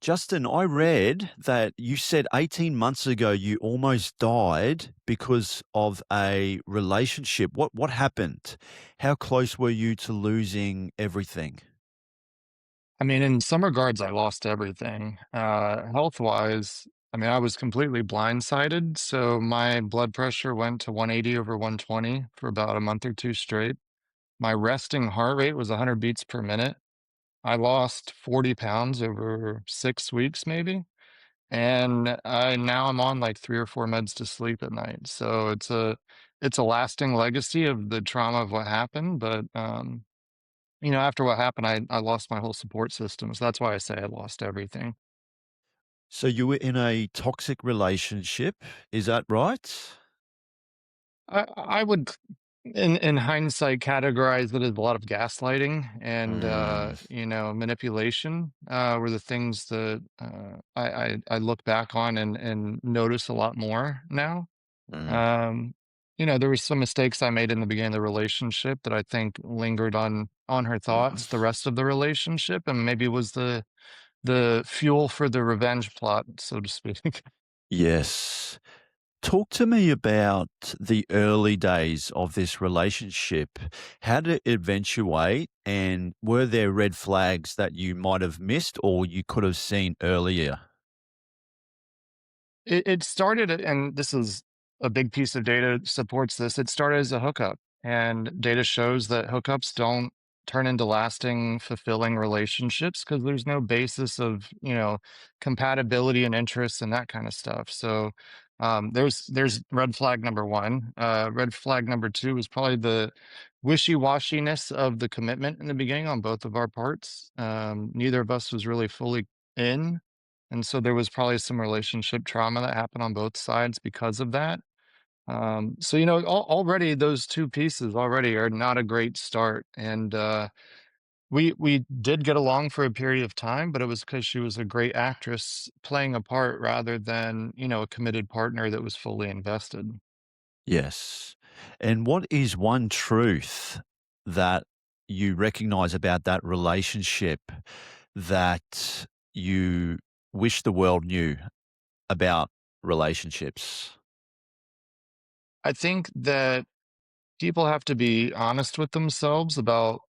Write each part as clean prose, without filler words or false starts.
Justin, I read that you said 18 months ago you almost died because of a relationship. What happened? How close were you to losing everything? I mean, in some regards, I lost everything. Health-wise, I mean, I was completely blindsided. So my blood pressure went to 180 over 120 for about a month or two straight. My resting heart rate was 100 beats per minute. I lost 40 pounds over 6 weeks, maybe. And now I'm on like 3 or 4 meds to sleep at night. So it's a lasting legacy of the trauma of what happened. But after what happened, I lost my whole support system, so that's why I say I lost everything. So you were in a toxic relationship, is that right? I would, in hindsight, categorize it as a lot of gaslighting and Mm, manipulation were the things that I look back on and notice a lot more now. mm. Um, there were some mistakes I made in the beginning of the relationship that I think lingered on her thoughts the rest of the relationship, and maybe was the fuel for the revenge plot, so to speak. Yes. Talk to me about the early days of this relationship. How did it eventuate, and were there red flags that you might have missed or you could have seen earlier? It started, and this is a big piece of data supports this. It started as a hookup, and data shows that hookups don't turn into lasting, fulfilling relationships because there's no basis of compatibility and interests and that kind of stuff. So there's red flag number one. Red flag number two is probably the wishy-washiness of the commitment in the beginning on both of our parts. Neither of us was really fully in, and so there was probably some relationship trauma that happened on both sides because of that. So already those two pieces already are not a great start. And we did get along for a period of time, but it was because she was a great actress playing a part rather than a committed partner that was fully invested. Yes. And what is one truth that you recognize about that relationship that you wish the world knew about relationships? I think that people have to be honest with themselves about,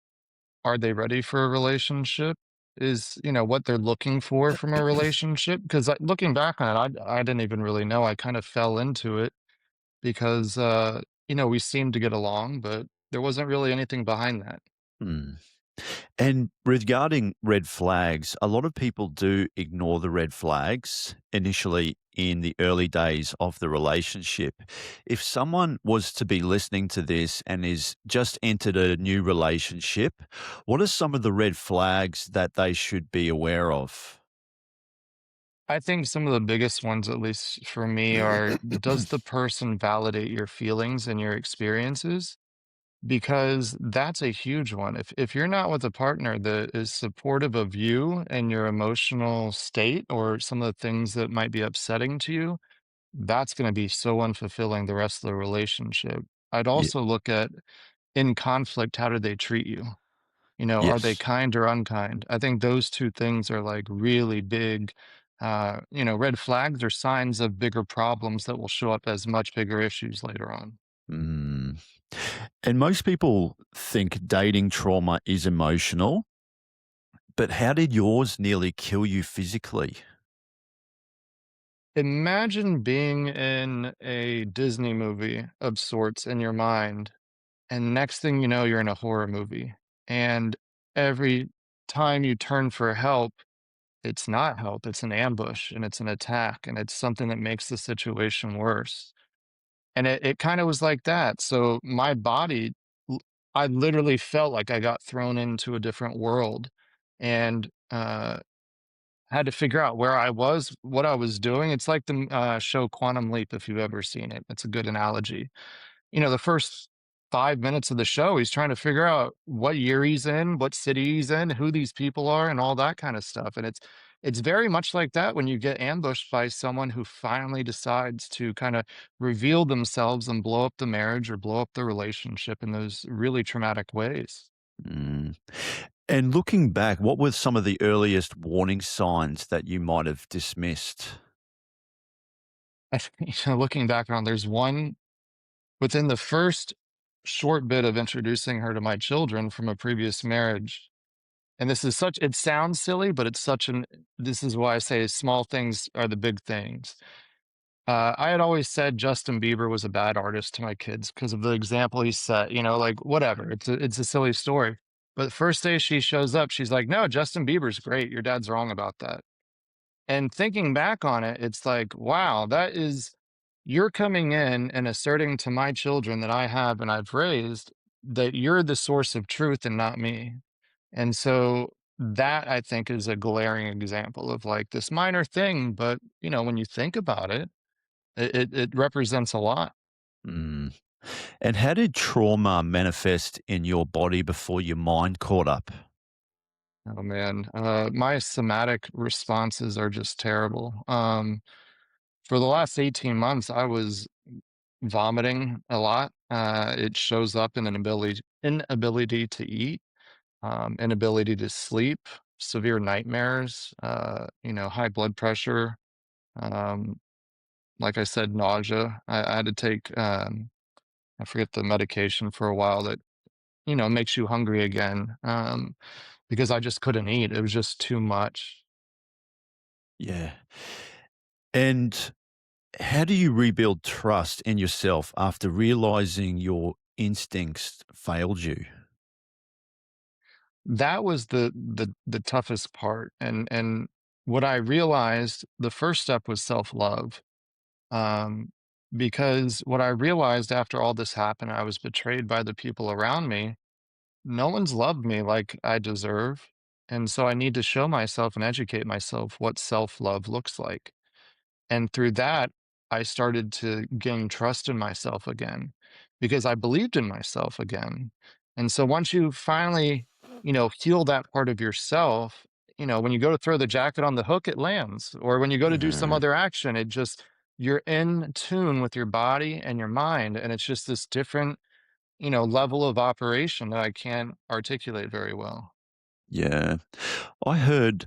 are they ready for a relationship? Is, what they're looking for from a relationship? Because looking back on it, I didn't even really know. I kind of fell into it because, we seemed to get along, but there wasn't really anything behind that. Hmm. And regarding red flags, a lot of people do ignore the red flags initially in the early days of the relationship. If someone was to be listening to this and is just entered a new relationship, what are some of the red flags that they should be aware of? I think some of the biggest ones, at least for me, are, does the person validate your feelings and your experiences? Because that's a huge one. If you're not with a partner that is supportive of you and your emotional state or some of the things that might be upsetting to you, that's going to be so unfulfilling the rest of the relationship. I'd Ye- also look at, in conflict, how do they treat you? Are they yes. kind or unkind? I think those two things are like really big, red flags or signs of bigger problems that will show up as much bigger issues later on. Mm. And most people think dating trauma is emotional, but how did yours nearly kill you physically? Imagine being in a Disney movie of sorts in your mind, and next thing you know, you're in a horror movie. And every time you turn for help, it's not help, it's an ambush and it's an attack, and it's something that makes the situation worse. And it kind of was like that. So my body, l- I literally felt like I got thrown into a different world. And had to figure out where I was, what I was doing. It's like the show Quantum Leap, if you've ever seen it. It's a good analogy. The first 5 minutes of the show, he's trying to figure out what year he's in, what city he's in, who these people are, and all that kind of stuff. And it's very much like that when you get ambushed by someone who finally decides to kind of reveal themselves and blow up the marriage or blow up the relationship in those really traumatic ways. Mm. And looking back, what were some of the earliest warning signs that you might have dismissed? I think, looking back on, there's one within the first short bit of introducing her to my children from a previous marriage. And this is such, it sounds silly, but it's such an, this is why I say small things are the big things. I had always said Justin Bieber was a bad artist to my kids because of the example he set, like whatever. It's a silly story. But the first day she shows up, she's like, "No, Justin Bieber's great. Your dad's wrong about that." And thinking back on it, it's like, wow, that is, you're coming in and asserting to my children that I have and I've raised that you're the source of truth and not me. And so that I think is a glaring example of like this minor thing, but when you think about it, it represents a lot. Mm. And how did trauma manifest in your body before your mind caught up? Oh man, my somatic responses are just terrible. For the last 18 months, I was vomiting a lot. It shows up in an inability to eat, inability to sleep, severe nightmares, high blood pressure. Um, like I said, nausea. I had to take, I forget the medication for a while that, makes you hungry again, because I just couldn't eat. It was just too much. Yeah. And how do you rebuild trust in yourself after realizing your instincts failed you? That was the toughest part, and what I realized, the first step was self-love, um, because what I realized after all this happened, I was betrayed by the people around me. No one's loved me like I deserve, and so I need to show myself and educate myself what self-love looks like. And through that, I started to gain trust in myself again because I believed in myself again. And so once you finally, heal that part of yourself, when you go to throw the jacket on the hook, it lands. Or when you go to do some Mhm. other action, you're in tune with your body and your mind. And it's just this different, level of operation that I can't articulate very well. Yeah. I heard,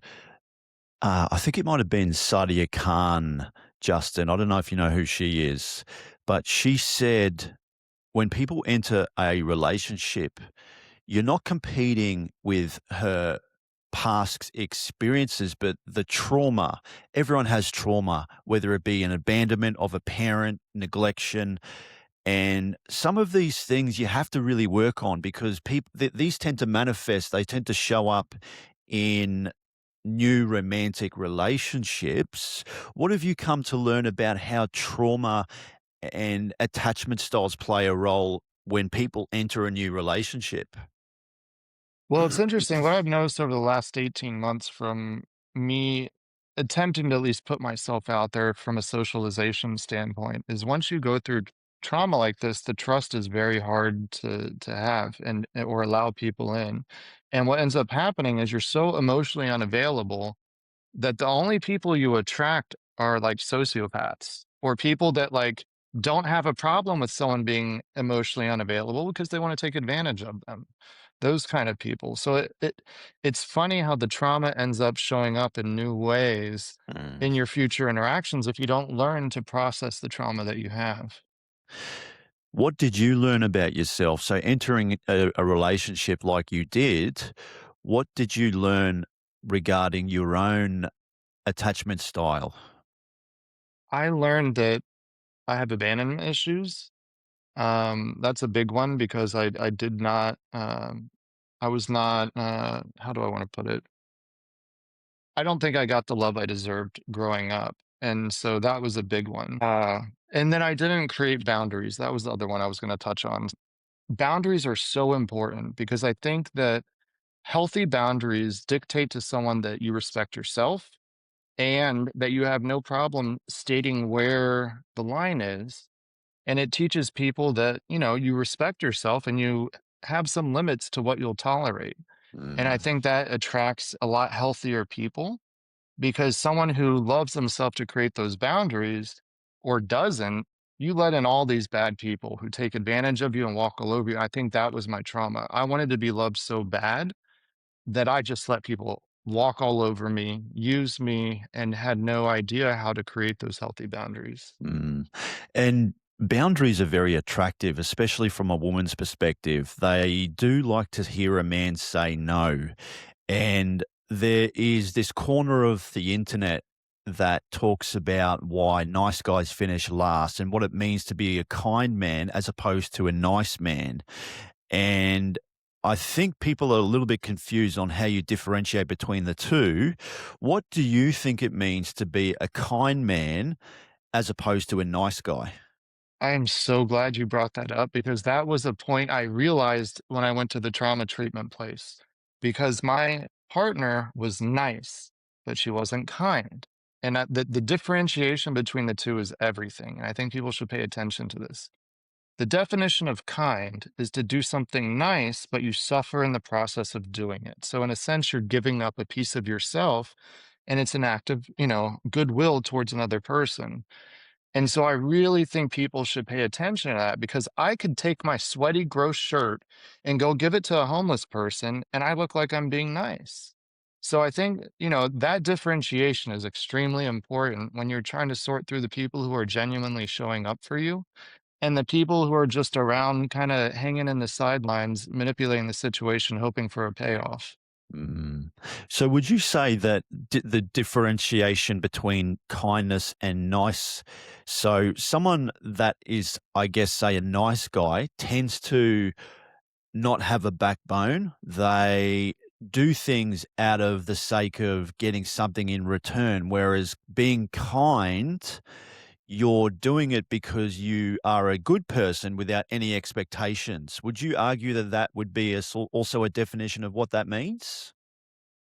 I think it might have been Sadia Khan, Justin. I don't know if you know who she is, but she said when people enter a relationship, you're not competing with her past experiences, but the trauma. Everyone has trauma, whether it be an abandonment of a parent, neglection, and some of these things you have to really work on because these tend to manifest. They tend to show up in new romantic relationships. What have you come to learn about how trauma and attachment styles play a role when people enter a new relationship? Well, it's interesting. What I've noticed over the last 18 months from me attempting to at least put myself out there from a socialization standpoint is once you go through trauma like this, the trust is very hard to have and or allow people in. And what ends up happening is you're so emotionally unavailable that the only people you attract are like sociopaths or people that like don't have a problem with someone being emotionally unavailable because they want to take advantage of them. Those kind of people. So it's funny how the trauma ends up showing up in new ways Mm. in your future interactions if you don't learn to process the trauma that you have. What did you learn about yourself? So, entering a relationship like you did, what did you learn regarding your own attachment style? I learned that I have abandonment issues. That's a big one because I did not I was not how do I want to put it? I don't think I got the love I deserved growing up. And so that was a big one. And then I didn't create boundaries. That was the other one I was going to touch on. Boundaries are so important because I think that healthy boundaries dictate to someone that you respect yourself and that you have no problem stating where the line is. And it teaches people that, you respect yourself and you have some limits to what you'll tolerate. And I Mm. think that attracts a lot healthier people because someone who loves themselves to create those boundaries or doesn't, you let in all these bad people who take advantage of you and walk all over you. I think that was my trauma. I wanted to be loved so bad that I just let people walk all over me, use me, and had no idea how to create those healthy boundaries. Mm. And boundaries are very attractive, especially from a woman's perspective. They do like to hear a man say no. And there is this corner of the internet that talks about why nice guys finish last and what it means to be a kind man as opposed to a nice man. And I think people are a little bit confused on how you differentiate between the two. What do you think it means to be a kind man as opposed to a nice guy? I am so glad you brought that up because that was a point I realized when I went to the trauma treatment place. Because my partner was nice, but she wasn't kind. And the differentiation between the two is everything. And I think people should pay attention to this. The definition of kind is to do something nice, but you suffer in the process of doing it. So, in a sense, you're giving up a piece of yourself, and it's an act of, goodwill towards another person. And so I really think people should pay attention to that because I could take my sweaty, gross shirt and go give it to a homeless person, and I look like I'm being nice. So I think, that differentiation is extremely important when you're trying to sort through the people who are genuinely showing up for you and the people who are just around kind of hanging in the sidelines, manipulating the situation, hoping for a payoff. Mm. So, would you say that the differentiation between kindness and nice? So, someone that is, I guess, say, a nice guy tends to not have a backbone. They do things out of the sake of getting something in return, whereas being kind, you're doing it because you are a good person without any expectations. Would you argue that that would be also a definition of what that means?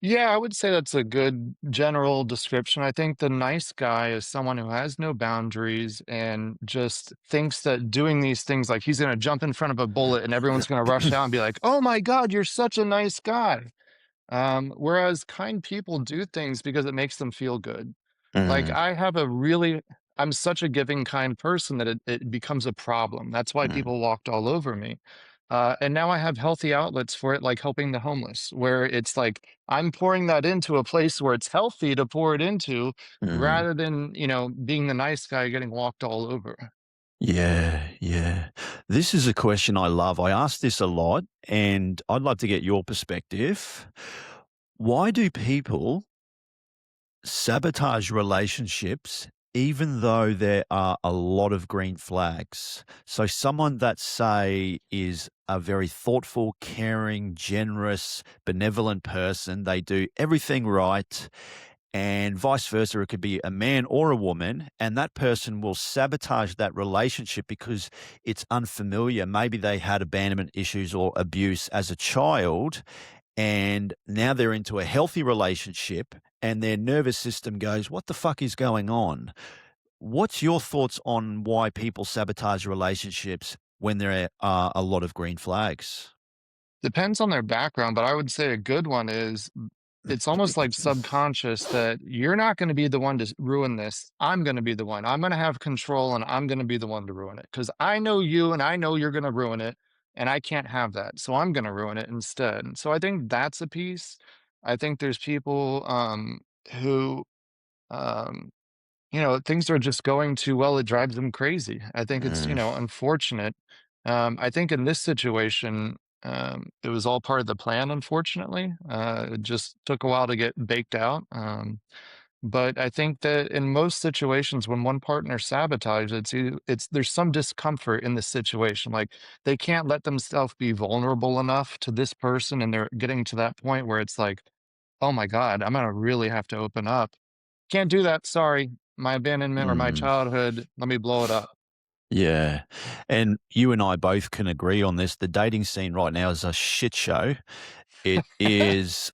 Yeah, I would say that's a good general description. I think the nice guy is someone who has no boundaries and just thinks that doing these things, like he's going to jump in front of a bullet and everyone's going to rush out and be like, oh my God, you're such a nice guy. Whereas kind people do things because it makes them feel good. Like Mm, I have a really I'm such a giving kind person that it becomes a problem. That's why mm, people walked all over me. And now I have healthy outlets for it, like helping the homeless, where it's like I'm pouring that into a place where it's healthy to pour it into mm. rather than, being the nice guy getting walked all over. Yeah, yeah. This is a question I love. I ask this a lot, and I'd love to get your perspective. Why do people sabotage relationships even though there are a lot of green flags? So, someone that, say, is a very thoughtful, caring, generous, benevolent person, they do everything right, and vice versa. It could be a man or a woman, and that person will sabotage that relationship because it's unfamiliar. Maybe they had abandonment issues or abuse as a child, and now they're into a healthy relationship, and their nervous system goes, "What the fuck is going on?" What's your thoughts on why people sabotage relationships when there are a lot of green flags? Depends on their background, but I would say a good one is it's almost like subconscious that you're not going to be the one to ruin this. I'm going to be the one. I'm going to have control and I'm going to be the one to ruin it because I know you and I know you're going to ruin it and I can't have that. So I'm going to ruin it instead. So I think that's a piece. I think there's people who um, things are just going too well, it drives them crazy. I think it's, Mm, unfortunate. I think in this situation, it was all part of the plan, unfortunately. It just took a while to get baked out. But I think that in most situations, when one partner sabotages, it's there's some discomfort in the situation. Like they can't let themselves be vulnerable enough to this person, and they're getting to that point where it's like, oh my God, I'm gonna really have to open up. Can't do that, sorry. My abandonment or my mm. childhood, let me blow it up. Yeah. And you and I both can agree on this. The dating scene right now is a shit show. It is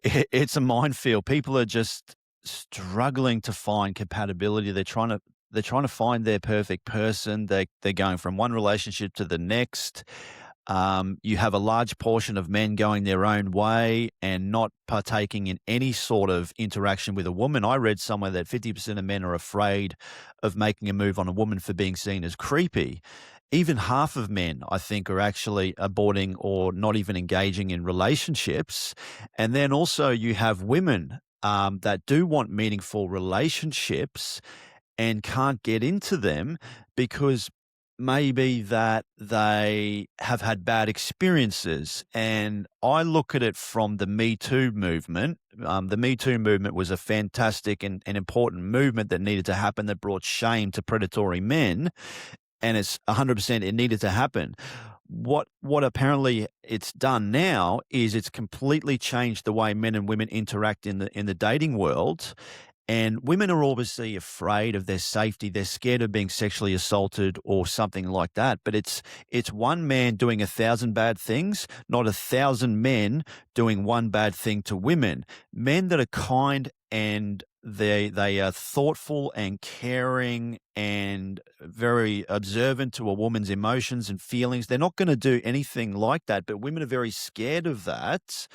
it's a minefield. People are just struggling to find compatibility. They're trying to find their perfect person. They're going from one relationship to the next. You have a large portion of men going their own way and not partaking in any sort of interaction with a woman. I read somewhere that 50% of men are afraid of making a move on a woman for being seen as creepy. even half of men, I think, are actually aborting or not even engaging in relationships. And then also you have women that do want meaningful relationships and can't get into them because maybe that they have had bad experiences. And I look at it from the Me Too movement. The Me Too movement was a fantastic and important movement that needed to happen that brought shame to predatory men, and it's 100% it needed to happen. What apparently it's done now is it's completely changed the way men and women interact in the dating world, and women are obviously afraid of their safety. They're scared of being sexually assaulted or something like that. But it's one man doing 1,000 bad things, not 1,000 men doing one bad thing to women. Men that are kind and they are thoughtful and caring and very observant to a woman's emotions and feelings. They're not going to do anything like that. But women are very scared of that,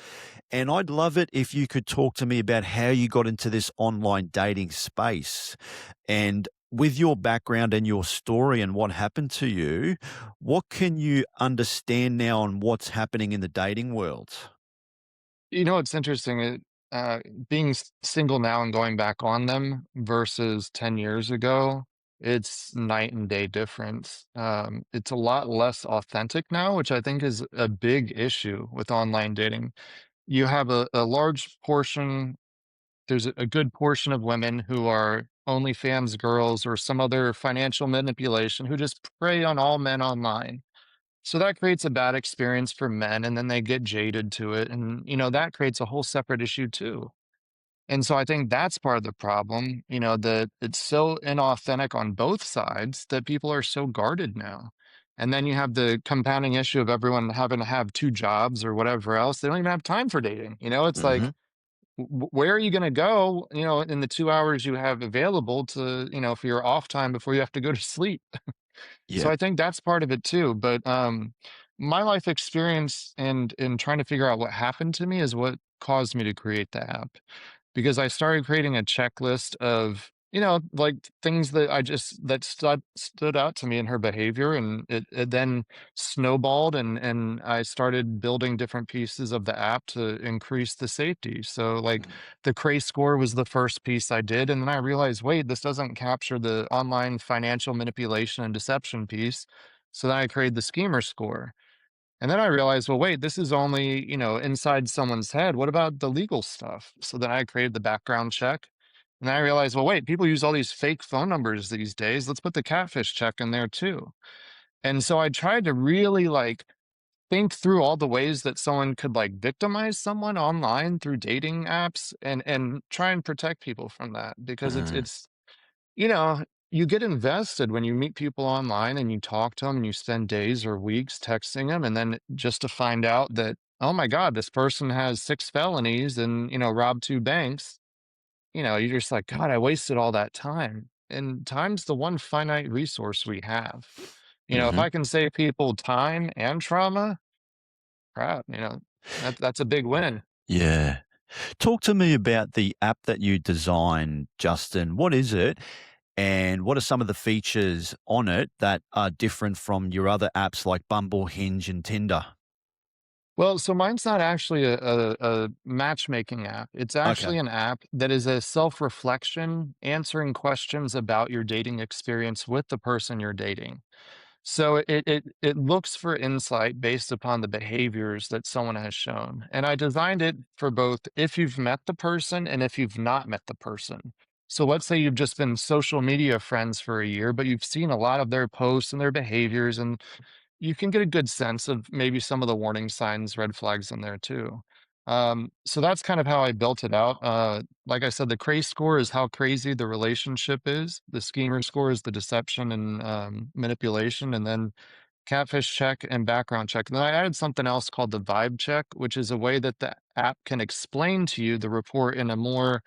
and I'd love it if you could talk to me about how you got into this online dating space. And with your background and your story and what happened to you, what can you understand now on what's happening in the dating world? You know, it's interesting, being single now and going back on them versus 10 years ago, it's night and day difference. It's a lot less authentic now, which I think is a big issue with online dating. You have a large portion, there's a good portion of women who are OnlyFans girls or some other financial manipulation who just prey on all men online. So that creates a bad experience for men, and then they get jaded to it, and, that creates a whole separate issue too. And so I think that's part of the problem, that it's so inauthentic on both sides that people are so guarded now. And then you have the compounding issue of everyone having to have 2 jobs or whatever else. They don't even have time for dating, It's like, Mhm. where are you gonna go, in the 2 hours you have available to, for your off time before you have to go to sleep? So Yeah. I think that's part of it too, but, my life experience and in trying to figure out what happened to me is what caused me to create the app, because I started creating a checklist of, like, things that that stood out to me in her behavior, and it then snowballed, and I started building different pieces of the app to increase the safety. So, like, Mm. the Cray score was the first piece I did, and then I realized, wait, this doesn't capture the online financial manipulation and deception piece. So then I created the schemer score. And then I realized, well, wait, this is only, inside someone's head. What about the legal stuff? So then I created the background check. And I realized, well, wait, people use all these fake phone numbers these days. Let's put the catfish check in there too. And so I tried to really like think through all the ways that someone could like victimize someone online through dating apps, and try and protect people from that, because Mm. you know, you get invested when you meet people online and you talk to them and you spend days or weeks texting them, and then just to find out that, oh my God, this person has 6 felonies and, robbed 2 banks, you're just like, God, I wasted all that time. And time's the one finite resource we have. If Mhm. I can save people time and trauma, crap, that's a big win. Yeah. Talk to me about the app that you designed, Justin. What is it? And what are some of the features on it that are different from your other apps like Bumble, Hinge, and Tinder? Well, so mine's not actually a matchmaking app. It's Okay. actually an app that is a self-reflection, answering questions about your dating experience with the person you're dating. So it looks for insight based upon the behaviors that someone has shown. And I designed it for both if you've met the person and if you've not met the person. So let's say you've just been social media friends for a year, but you've seen a lot of their posts and their behaviors, and you can get a good sense of maybe some of the warning signs, red flags in there too. So that's kind of how I built it out. Like I said, the Cray score is how crazy the relationship is. The schemer score is the deception and manipulation, and then catfish check and background check. And then I added something else called the vibe check, which is a way that the app can explain to you the report in a more,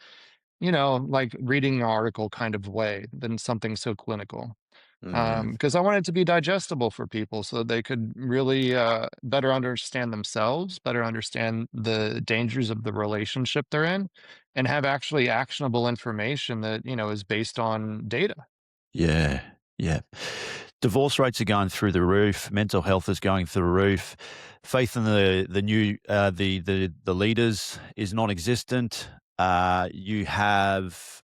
like reading an article kind of way than something so clinical, Mhm. because I want it to be digestible for people so that they could really better understand themselves, better understand the dangers of the relationship they're in, and have actually actionable information that is based on data. Yeah. Yeah. Divorce rates are going through the roof. Mental health is going through the roof. Faith in the new the leaders is non-existent. You have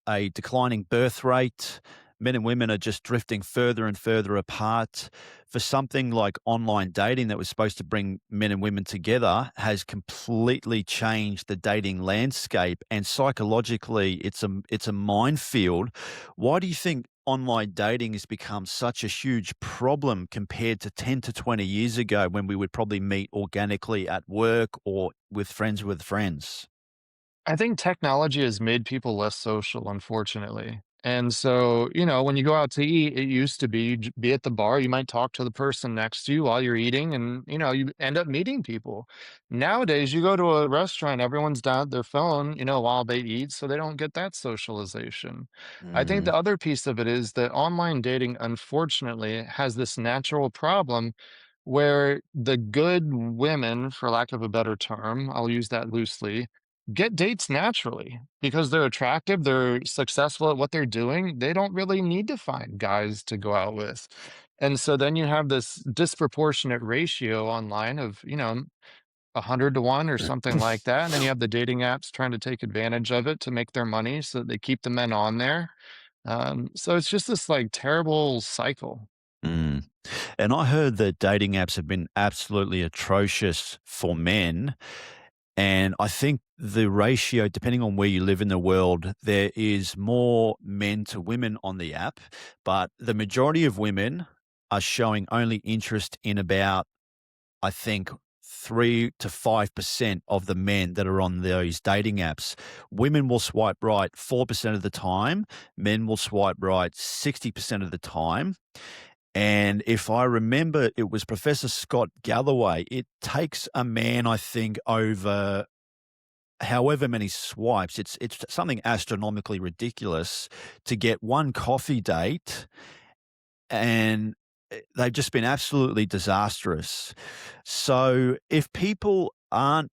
a declining birth rate. Men and women are just drifting further and further apart. For something like online dating that was supposed to bring men and women together has completely changed the dating landscape, and psychologically it's a minefield. Why do you think online dating has become such a huge problem compared to 10 to 20 years ago when we would probably meet organically at work or with friends? I think technology has made people less social, unfortunately. And so, when you go out to eat, it used to be you'd be at the bar, you might talk to the person next to you while you're eating, and you end up meeting people. Nowadays, you go to a restaurant, everyone's down at their phone, while they eat, so they don't get that socialization. I think the Mm, other piece of it is that online dating, unfortunately, has this natural problem where the good women, for lack of a better term, I'll use that loosely, get dates naturally because they're attractive, they're successful at what they're doing. They don't really need to find guys to go out with. And so then you have this disproportionate ratio online of, 100 to 1 or something like that. And then you have the dating apps trying to take advantage of it to make their money so that they keep the men on there. So it's just this like terrible cycle. mm. And I heard that dating apps have been absolutely atrocious for men. And I think the ratio, depending on where you live in the world, there is more men to women on the app, but the majority of women are showing only interest in about, I think, 3 to 5% of the men that are on those dating apps. Women will swipe right 4% of the time, men will swipe right 60% of the time. And if I remember, it was Professor Scott Galloway. It takes a man, I think, over however many swipes. It's something astronomically ridiculous to get one coffee date, and they've just been absolutely disastrous. So if people aren't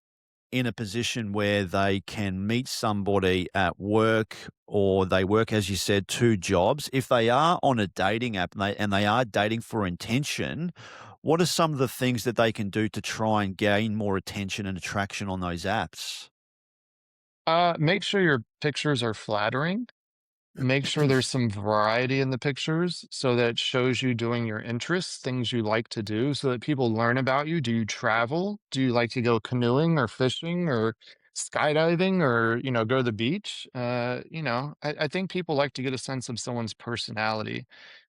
in a position where they can meet somebody at work or they work, as you said, 2 jobs. If they are on a dating app and they are dating for intention, what are some of the things that they can do to try and gain more attention and attraction on those apps? Make sure your pictures are flattering. Make sure there's some variety in the pictures so that it shows you doing your interests, things you like to do, so that people learn about you. Do you travel? Do you like to go canoeing or fishing or skydiving or, go to the beach? I think people like to get a sense of someone's personality.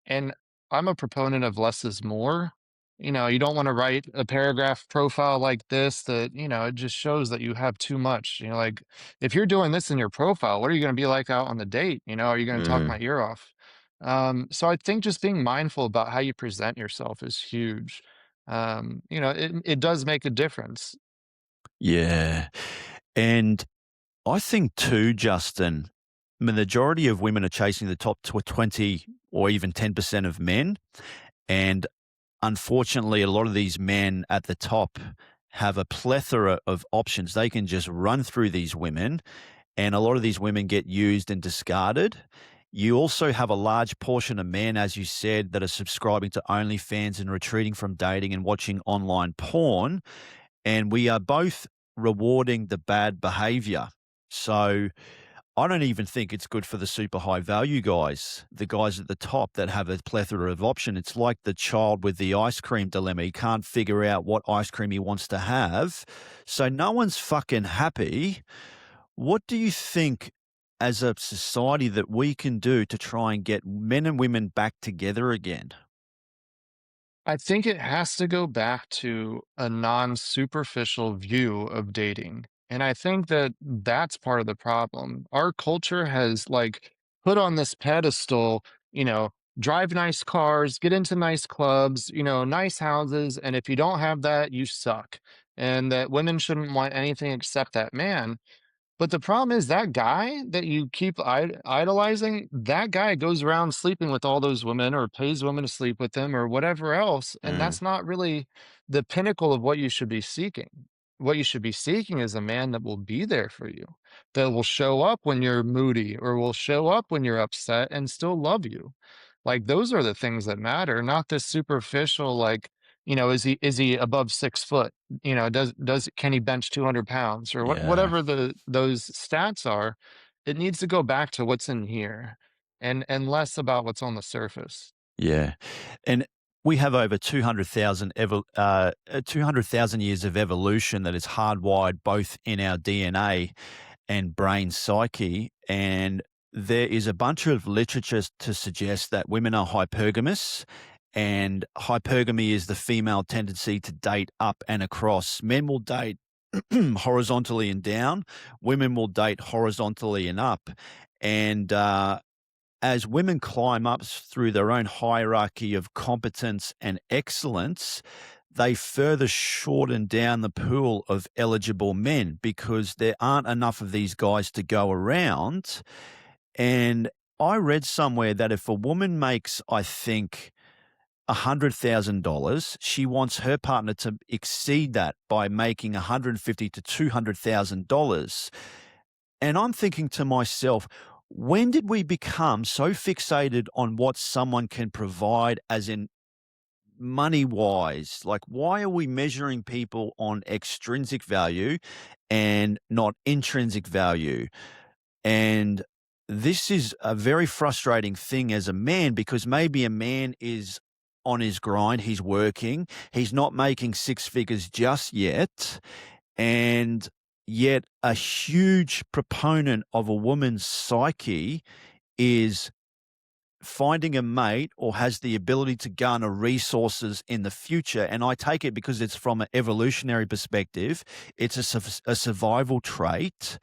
And I'm a proponent of less is more. You don't want to write a paragraph profile like this that, it just shows that you have too much. Like if you're doing this in your profile, what are you going to be like out on the date? Are you going to talk Mm, my ear off? So I think just being mindful about how you present yourself is huge. It does make a difference. yeah, and I think too, Justin, the majority of women are chasing the top 20 or even 10% of men, and unfortunately, a lot of these men at the top have a plethora of options. They can just run through these women, and a lot of these women get used and discarded. You also have a large portion of men, as you said, that are subscribing to OnlyFans and retreating from dating and watching online porn. And we are both rewarding the bad behavior. So I don't even think it's good for the super high value guys, the guys at the top that have a plethora of option. It's like the child with the ice cream dilemma. He can't figure out what ice cream he wants to have. So no one's fucking happy. What do you think as a society that we can do to try and get men and women back together again? I think it has to go back to a non-superficial view of dating. And I think that that's part of the problem. Our culture has like put on this pedestal, drive nice cars, get into nice clubs, nice houses. And if you don't have that, you suck. And that women shouldn't want anything except that man. But the problem is that guy that you keep idolizing, that guy goes around sleeping with all those women or pays women to sleep with him or whatever else. And Mm, that's not really the pinnacle of what you should be seeking. What you should be seeking is a man that will be there for you, that will show up when you're moody or will show up when you're upset and still love you. Like, those are the things that matter, not this superficial, like, is he above 6 foot? Can he bench 200 pounds or Yeah. whatever those stats are? It needs to go back to what's in here and less about what's on the surface. Yeah. And we have over 200,000 years of evolution that is hardwired both in our DNA and brain psyche. And there is a bunch of literature to suggest that women are hypergamous, and hypergamy is the female tendency to date up and across. Men will date horizontally and down, women will date horizontally and up. And as women climb up through their own hierarchy of competence and excellence, they further shorten down the pool of eligible men because there aren't enough of these guys to go around. And I read somewhere that if a woman makes, I think, $100,000, she wants her partner to exceed that by making 150 to $200,000. And I'm thinking to myself, when did we become so fixated on what someone can provide, as in money wise? Like, why are we measuring people on extrinsic value and not intrinsic value? And this is a very frustrating thing as a man, because maybe a man is on his grind, he's working, he's not making six figures just yet. And yet, a huge proponent of a woman's psyche is finding a mate or has the ability to garner resources in the future. And I take it because it's from an evolutionary perspective, it's a survival trait.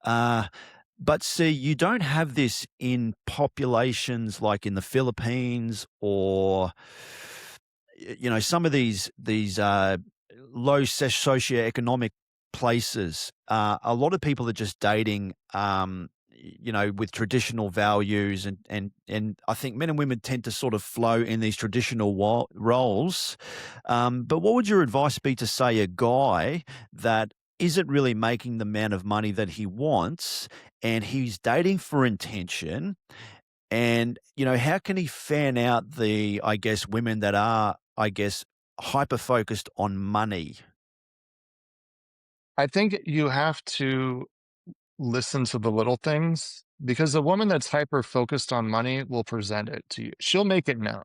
Uh, but see, you don't have this in populations like in the Philippines or, some of these low socioeconomic places. A lot of people are just dating, with traditional values, and I think men and women tend to sort of flow in these traditional roles. But what would your advice be to, say, a guy that isn't really making the amount of money that he wants, and he's dating for intention? And, how can he fan out the, I guess, women that are, I guess, hyper focused on money? I think you have to listen to the little things because a woman that's hyper focused on money will present it to you. She'll make it known.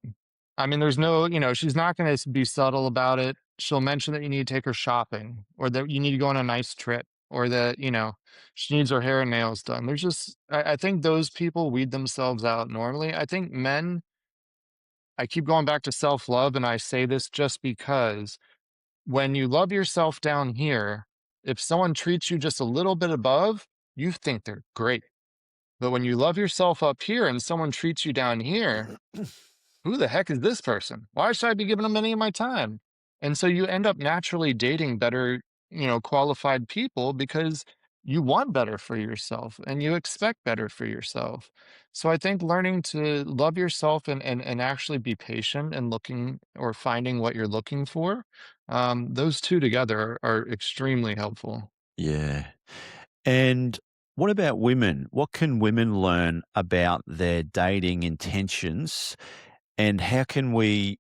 I mean, there's no, she's not going to be subtle about it. She'll mention that you need to take her shopping or that you need to go on a nice trip or that, she needs her hair and nails done. I think those people weed themselves out normally. I think men, I keep going back to self love, and I say this just because when you love yourself down here, if someone treats you just a little bit above, you think they're great. But when you love yourself up here and someone treats you down here, who the heck is this person? Why should I be giving them any of my time? And so you end up naturally dating better, qualified people because you want better for yourself and you expect better for yourself. So I think learning to love yourself and actually be patient and looking or finding what you're looking for, those two together are extremely helpful. Yeah. And what about women? What can women learn about their dating intentions, and how can we,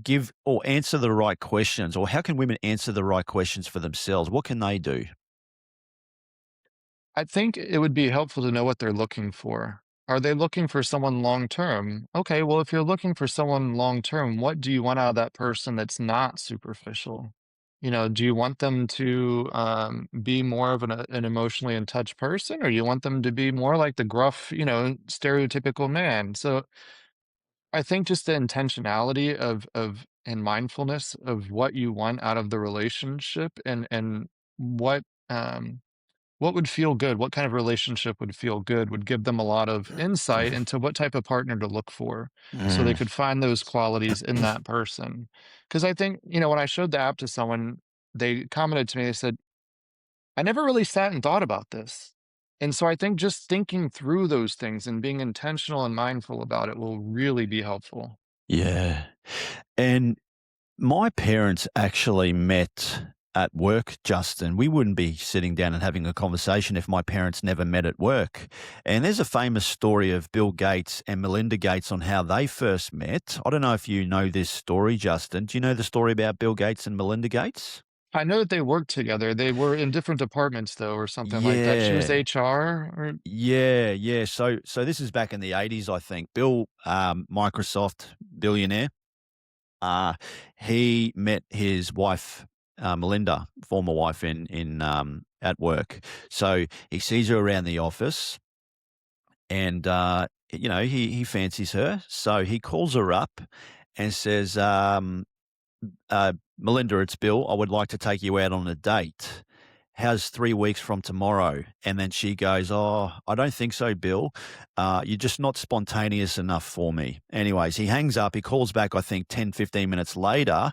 give or answer the right questions, or how can women answer the right questions for themselves? What can they do? I think it would be helpful to know what they're looking for. Are they looking for someone long term? Okay, well, if you're looking for someone long term, what do you want out of that person that's not superficial? Do you want them to be more of an emotionally in touch person, or you want them to be more like the gruff, stereotypical man? So I think just the intentionality of and mindfulness of what you want out of the relationship and what what would feel good? What kind of relationship would feel good would give them a lot of insight into what type of partner to look for so they Mm. could find those qualities in that person. Because I think, when I showed the app to someone, they commented to me, they said, I never really sat and thought about this. And so I think just thinking through those things and being intentional and mindful about it will really be helpful. Yeah. And my parents actually met. at work, Justin. We wouldn't be sitting down and having a conversation if my parents never met at work. And there's a famous story of Bill Gates and Melinda Gates on how they first met. I don't know if you know this story, Justin. Do you know the story about Bill Gates and Melinda Gates? I know that they worked together. They were in different departments though, or something like that. She was Yeah. HR or Yeah. So this is back in the 80s, I think. Bill, Microsoft billionaire, uh, he met his wife, Melinda, former wife in at work. So he sees her around the office, and he fancies her. So he calls her up and says, "Melinda, it's Bill. I would like to take you out on a date. How's 3 weeks from tomorrow?" And then she goes, "Oh, I don't think so, Bill. You're just not spontaneous enough for me." Anyways, he hangs up. He calls back, I think, 10, 15 minutes later,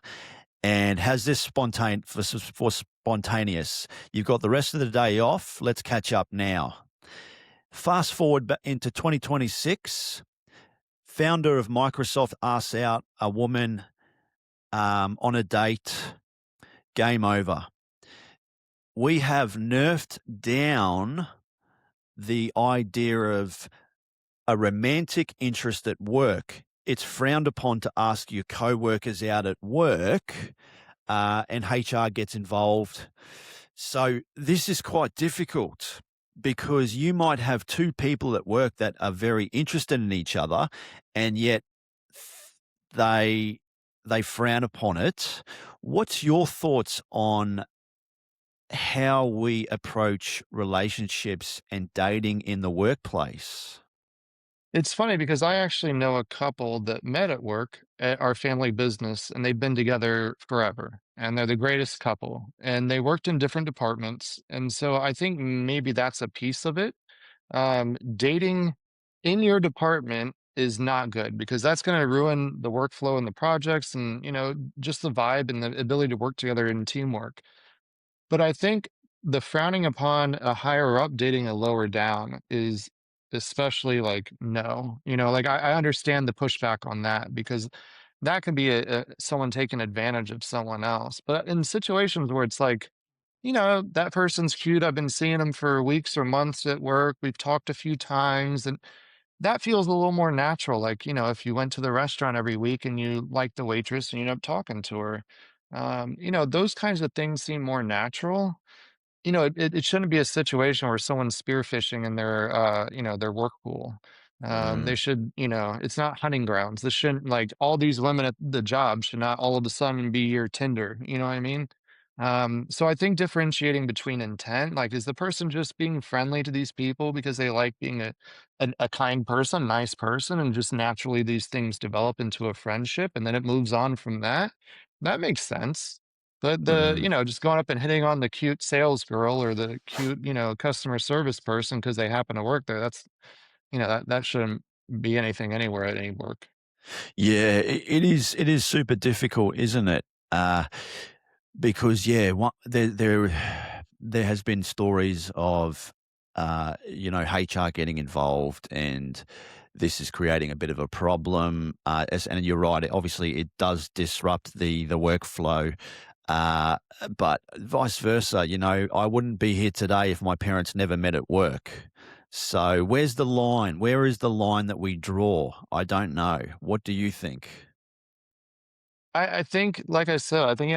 and has this for spontaneous. "You've got the rest of the day off. Let's catch up now." Fast forward into 2026, founder of Microsoft asks out a woman on a date. Game over. We have nerfed down the idea of a romantic interest at work. It's frowned upon to ask your coworkers out at work, and HR gets involved. So this is quite difficult because you might have two people at work that are very interested in each other, and yet they they frown upon it. What's your thoughts on how we approach relationships and dating in the workplace? it's funny because I actually know a couple that met at work at our family business and they've been together forever and they're the greatest couple and they worked in different departments. And so I think maybe that's a piece of it. Dating in your department is not good because that's going to ruin the workflow and the projects and, just the vibe and the ability to work together in teamwork. But I think the frowning upon a higher up dating a lower down is especially like no. Like I understand the pushback on that because that could be someone taking advantage of someone else. But in situations where it's like, that person's cute. I've been seeing them for weeks or months at work. We've talked a few times, and that feels a little more natural. Like, if you went to the restaurant every week and you liked the waitress and you end up talking to her, those kinds of things seem more natural. It shouldn't be a situation where someone's spearfishing in their work pool. Mm, They should, it's not hunting grounds. This shouldn't like all these women at the job should not all of a sudden be your Tinder. You know what I mean? So I think differentiating between intent, like, is the person just being friendly to these people because they like being a kind person, nice person, and just naturally these things develop into a friendship, and then it moves on from that. That makes sense. But mm. just going up and hitting on the cute sales girl or the cute, customer service person because they happen to work there, that shouldn't be anything anywhere at any work. Yeah, it is super difficult, isn't it? Because there has been stories of HR getting involved, and this is creating a bit of a problem. And you're right, obviously it does disrupt the workflow. Uh, but vice versa, I wouldn't be here today if my parents never met at work. So where's the line? Where is the line that we draw? I don't know. What do you think? I think, like I said, I think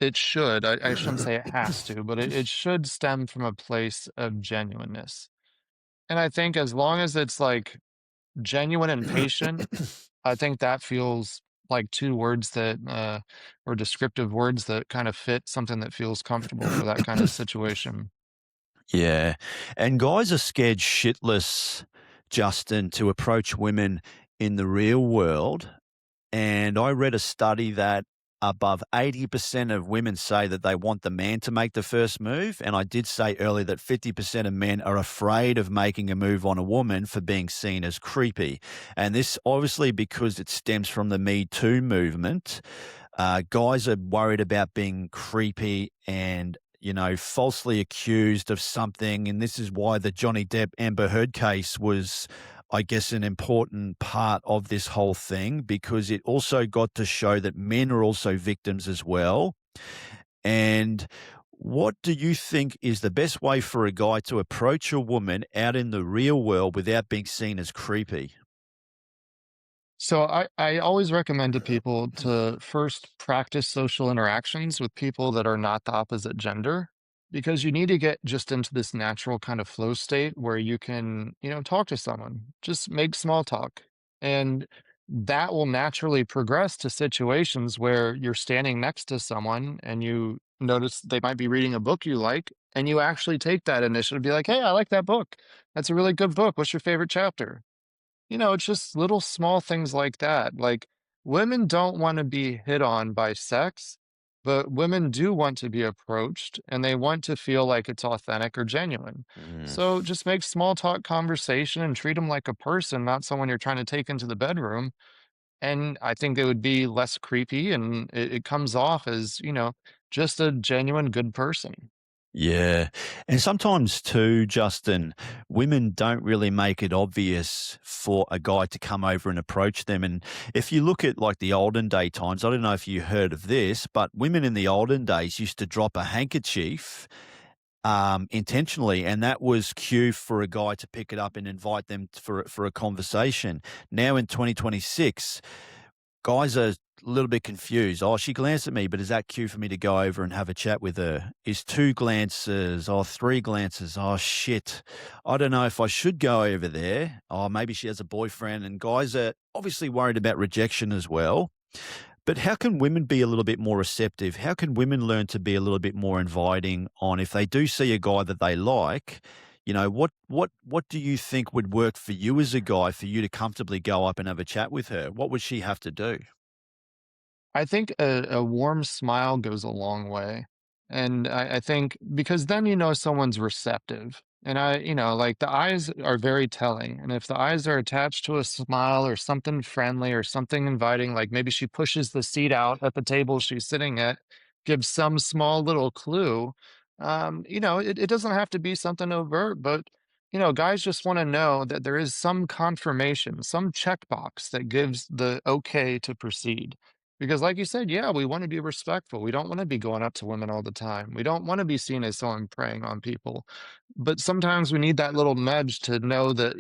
it should, I shouldn't say it has to, but it should stem from a place of genuineness. And I think as long as it's like genuine and patient, I think that feels like two words that, or descriptive words that kind of fit something that feels comfortable for that kind of situation. Yeah. And guys are scared shitless, Justin, to approach women in the real world. And I read a study that above 80% of women say that they want the man to make the first move. And I did say earlier that 50% of men are afraid of making a move on a woman for being seen as creepy. And this obviously because it stems from the Me Too movement. Guys are worried about being creepy and falsely accused of something. And this is why the Johnny Depp Amber Heard case was, I guess, an important part of this whole thing because it also got to show that men are also victims as well. And what do you think is the best way for a guy to approach a woman out in the real world without being seen as creepy? So I always recommend to people to first practice social interactions with people that are not the opposite gender, because you need to get just into this natural kind of flow state where you can, talk to someone, just make small talk. And that will naturally progress to situations where you're standing next to someone and you notice they might be reading a book you like, and you actually take that initiative to be like, "Hey, I like that book. That's a really good book. What's your favorite chapter?" It's just little small things like that. Like, women don't want to be hit on by sex, but women do want to be approached and they want to feel like it's authentic or genuine. Mm. So just make small talk conversation and treat them like a person, not someone you're trying to take into the bedroom. And I think it would be less creepy and it comes off as, just a genuine good person. Yeah. And sometimes too, Justin, women don't really make it obvious for a guy to come over and approach them. And if you look at like the olden day times, I don't know if you heard of this, but women in the olden days used to drop a handkerchief intentionally, and that was cue for a guy to pick it up and invite them for a conversation. Now in 2026, guys are a little bit confused. Oh, she glanced at me, but is that cue for me to go over and have a chat with her? Is two glances or three glances? Oh, shit. I don't know if I should go over there. Oh, maybe she has a boyfriend. And guys are obviously worried about rejection as well. But how can women be a little bit more receptive? How can women learn to be a little bit more inviting on if they do see a guy that they like? What do you think would work for you as a guy for you to comfortably go up and have a chat with her? What would she have to do? I think a warm smile goes a long way. And I think because then someone's receptive. And like the eyes are very telling. And if the eyes are attached to a smile or something friendly or something inviting, like maybe she pushes the seat out at the table she's sitting at, gives some small little clue. It doesn't have to be something overt, but guys just want to know that there is some confirmation, some checkbox that gives the okay to proceed. Because like you said, yeah, we want to be respectful. We don't want to be going up to women all the time. We don't want to be seen as someone preying on people. But sometimes we need that little nudge to know that,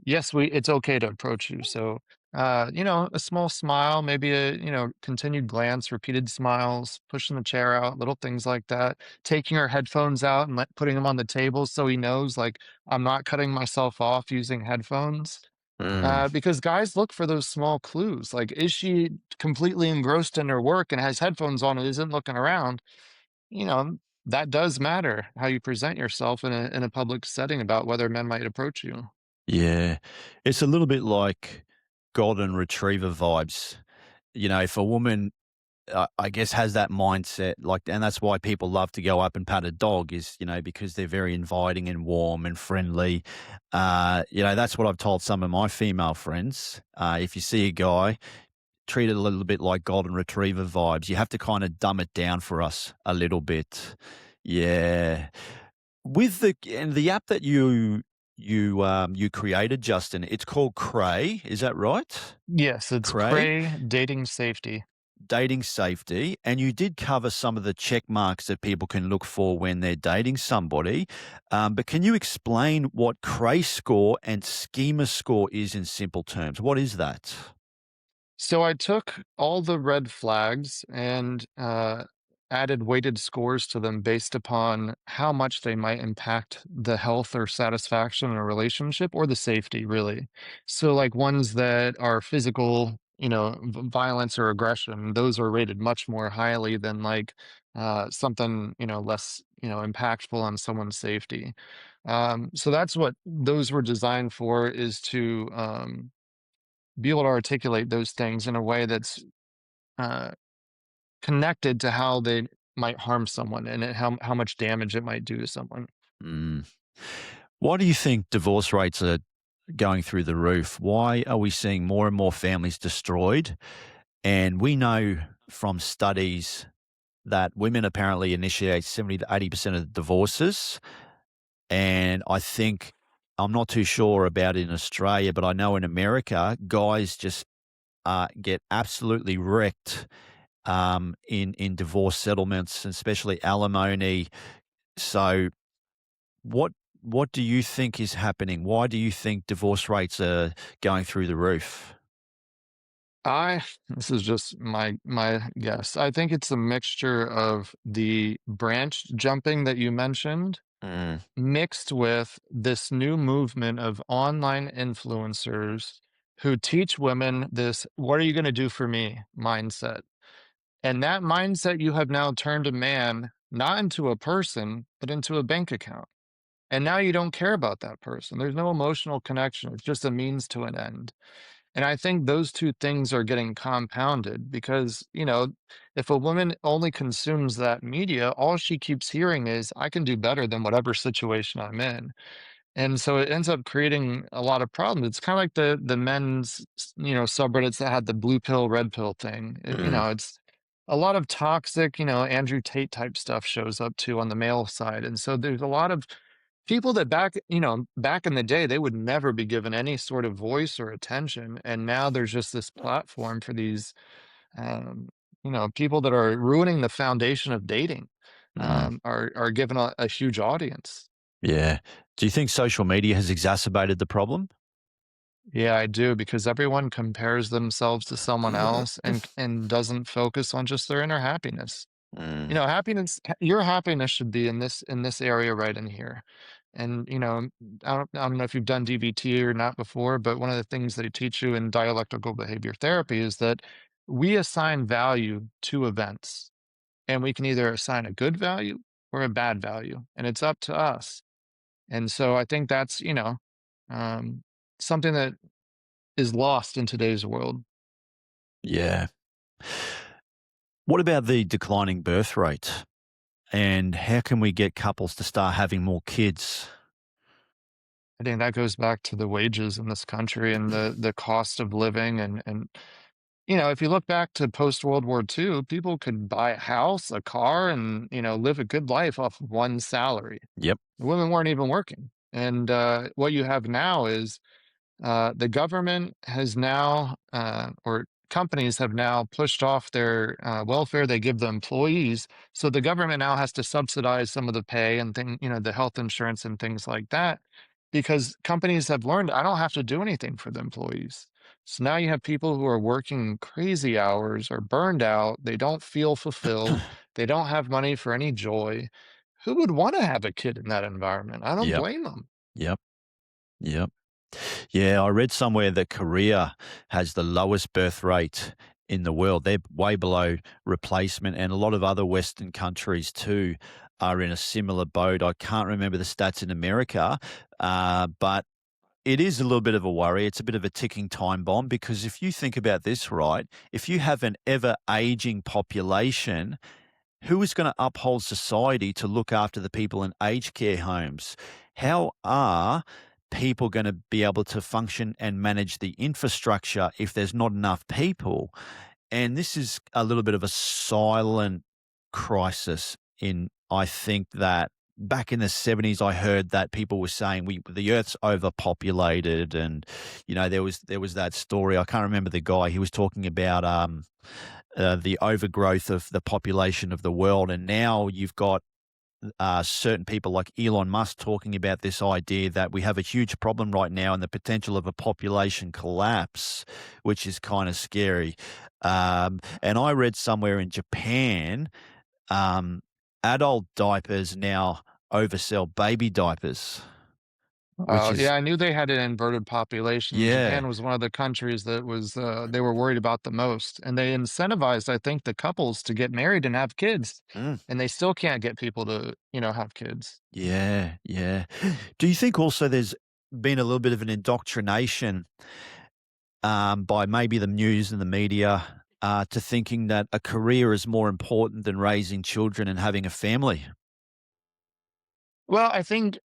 yes, it's okay to approach you. So a small smile, maybe a, continued glance, repeated smiles, pushing the chair out, little things like that. Taking our headphones out and putting them on the table so he knows like I'm not cutting myself off using headphones, Mm. because guys look for those small clues. Like, is she completely engrossed in her work and has headphones on and isn't looking around? You know, that does matter how you present yourself in a public setting about whether men might approach you. Yeah. It's a little bit like golden retriever vibes. If a woman, I guess, has that mindset, like, and that's why people love to go up and pat a dog is, because they're very inviting and warm and friendly. That's what I've told some of my female friends. If you see a guy, treat it a little bit like golden retriever vibes. You have to kind of dumb it down for us a little bit. Yeah. With the app that you created, Justin, it's called Cray, is that right? Yes, it's Cray? Cray dating safety. Dating safety, and you did cover some of the check marks that people can look for when they're dating somebody. But can you explain what Cray score and schema score is in simple terms? What is that? So I took all the red flags and added weighted scores to them based upon how much they might impact the health or satisfaction in a relationship or the safety, really. So, like ones that are physical, violence or aggression, those are rated much more highly than like something, less, impactful on someone's safety. So that's what those were designed for, is to be able to articulate those things in a way that's uh, connected to how they might harm someone and how much damage it might do to someone. Mm. Why do you think divorce rates are going through the roof? Why are we seeing more and more families destroyed? And we know from studies that women apparently initiate 70 to 80% of the divorces. And I think, I'm not too sure about in Australia, but I know in America, guys just get absolutely wrecked in divorce settlements, especially alimony. So, what what do you think is happening? Why do you think divorce rates are going through the roof? I this is just my guess. I think it's a mixture of the branch jumping that you mentioned, Mm, mixed with this new movement of online influencers who teach women this, "What are you gonna do for me?" mindset. And that mindset you have now turned a man not into a person, but into a bank account. And now you don't care about that person. There's no emotional connection. It's just a means to an end. And I think those 2 things are getting compounded because, if a woman only consumes that media, all she keeps hearing is, "I can do better than whatever situation I'm in." And so it ends up creating a lot of problems. It's kinda like the men's, subreddits that had the blue pill, red pill thing. mm, It's a lot of toxic, Andrew Tate type stuff shows up too on the male side. And so there's a lot of people that back in the day, they would never be given any sort of voice or attention. And now there's just this platform for these, um, people that are ruining the foundation of dating, mm. are given a huge audience. Yeah. Do you think social media has exacerbated the problem? Yeah, I do because everyone compares themselves to someone else and doesn't focus on just their inner happiness. Mm, Your happiness should be in this area right in here. And I don't know if you've done DBT or not before, but one of the things they teach you in dialectical behavior therapy is that we assign value to events, and we can either assign a good value or a bad value, and it's up to us. And so I think that's, um, something that is lost in today's world. yeah. What about the declining birth rate? And how can we get couples to start having more kids? I think that goes back to the wages in this country and the cost of living and if you look back to post World War II, people could buy a house, a car, and live a good life off of one salary. Yep. Women weren't even working. And what you have now is the government has now, or companies have now pushed off their welfare they give the employees. So the government now has to subsidize some of the pay and the health insurance and things like that, because companies have learned I don't have to do anything for the employees. So now you have people who are working crazy hours, are burned out, they don't feel fulfilled, they don't have money for any joy. Who would want to have a kid in that environment? I don't Yep. blame them. Yep. Yep. Yeah, I read somewhere that Korea has the lowest birth rate in the world. They're way below replacement, and a lot of other Western countries too are in a similar boat. I can't remember the stats in America, but it is a little bit of a worry. It's a bit of a ticking time bomb because if you think about this, right, if you have an ever aging population, who is going to uphold society to look after the people in aged care homes? How are people going to be able to function and manage the infrastructure if there's not enough people? And this is a little bit of a silent crisis in I think that back in the 70s I heard that people were saying the earth's overpopulated and there was that story. I can't remember the guy. He was talking about the overgrowth of the population of the world. And now you've got certain people like Elon Musk talking about this idea that we have a huge problem right now and the potential of a population collapse, which is kind of scary. And I read somewhere in Japan, um, adult diapers now oversell baby diapers, which is, Yeah, I knew they had an inverted population. yeah. Japan was one of the countries that they were worried about the most, and they incentivized, I think, the couples to get married and have kids, Mm, and they still can't get people to, have kids. yeah, yeah. Do you think also there's been a little bit of an indoctrination by maybe the news and the media to thinking that a career is more important than raising children and having a family. Well, I think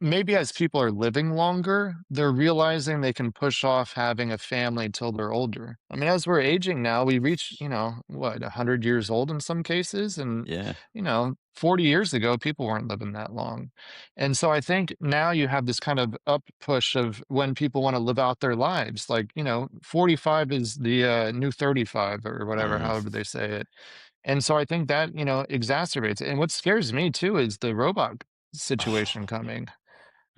maybe as people are living longer, they're realizing they can push off having a family till they're older. I mean, as we're aging now, we reach, what, 100 years old in some cases. And, Yeah. 40 years ago, people weren't living that long. And so I think now you have this kind of up push of when people want to live out their lives. Like, 45 is the new 35 or whatever, Mm. however they say it. And so I think that, exacerbates it. And what scares me too is the robot situation Oh, coming.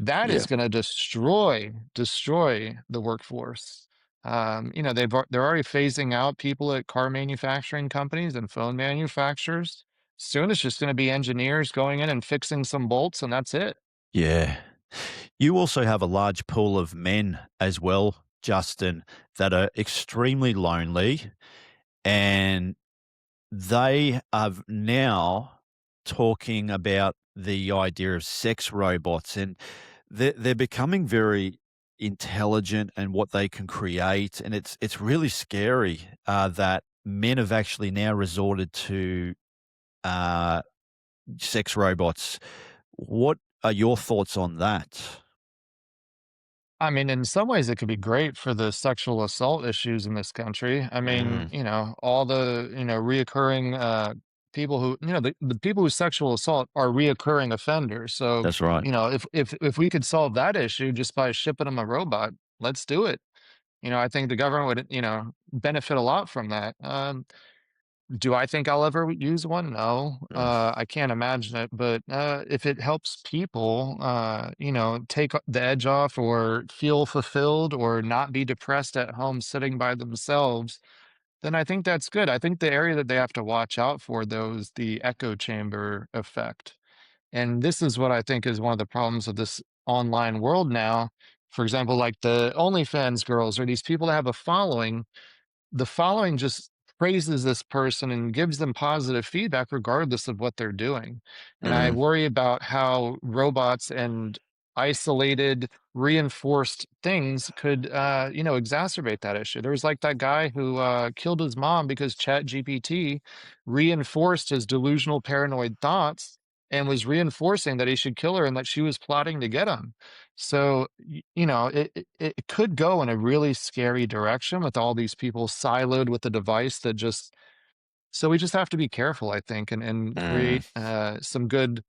That yeah. is gonna destroy the workforce. They're already phasing out people at car manufacturing companies and phone manufacturers. Soon it's just gonna be engineers going in and fixing some bolts, and that's it. Yeah. You also have a large pool of men as well, Justin, that are extremely lonely, and they are now talking about the idea of sex robots, and they're becoming very intelligent and what they can create, and it's really scary that men have actually now resorted to uh, sex robots. What are your thoughts on that? I mean, in some ways, it could be great for the sexual assault issues in this country. I mean, Mm, all the, reoccurring people who, the people who sexual assault are reoccurring offenders. So, that's right. if we could solve that issue just by shipping them a robot, let's do it. I think the government would, benefit a lot from that. Do I think I'll ever use one? No. Mm, I can't imagine it, but, if it helps people, take the edge off or feel fulfilled or not be depressed at home sitting by themselves, then I think that's good. I think the area that they have to watch out for, though, is the echo chamber effect, and this is what I think is one of the problems of this online world now. For example, like the OnlyFans girls or these people that have a following, the following just praises this person and gives them positive feedback regardless of what they're doing. And I mm, worry about how robots and isolated, reinforced things could, exacerbate that issue. There was like that guy who killed his mom because Chat GPT reinforced his delusional, paranoid thoughts and was reinforcing that he should kill her and that she was plotting to get him. So, it could go in a really scary direction with all these people siloed with a device that just, so we just have to be careful, I think, and mm. create some good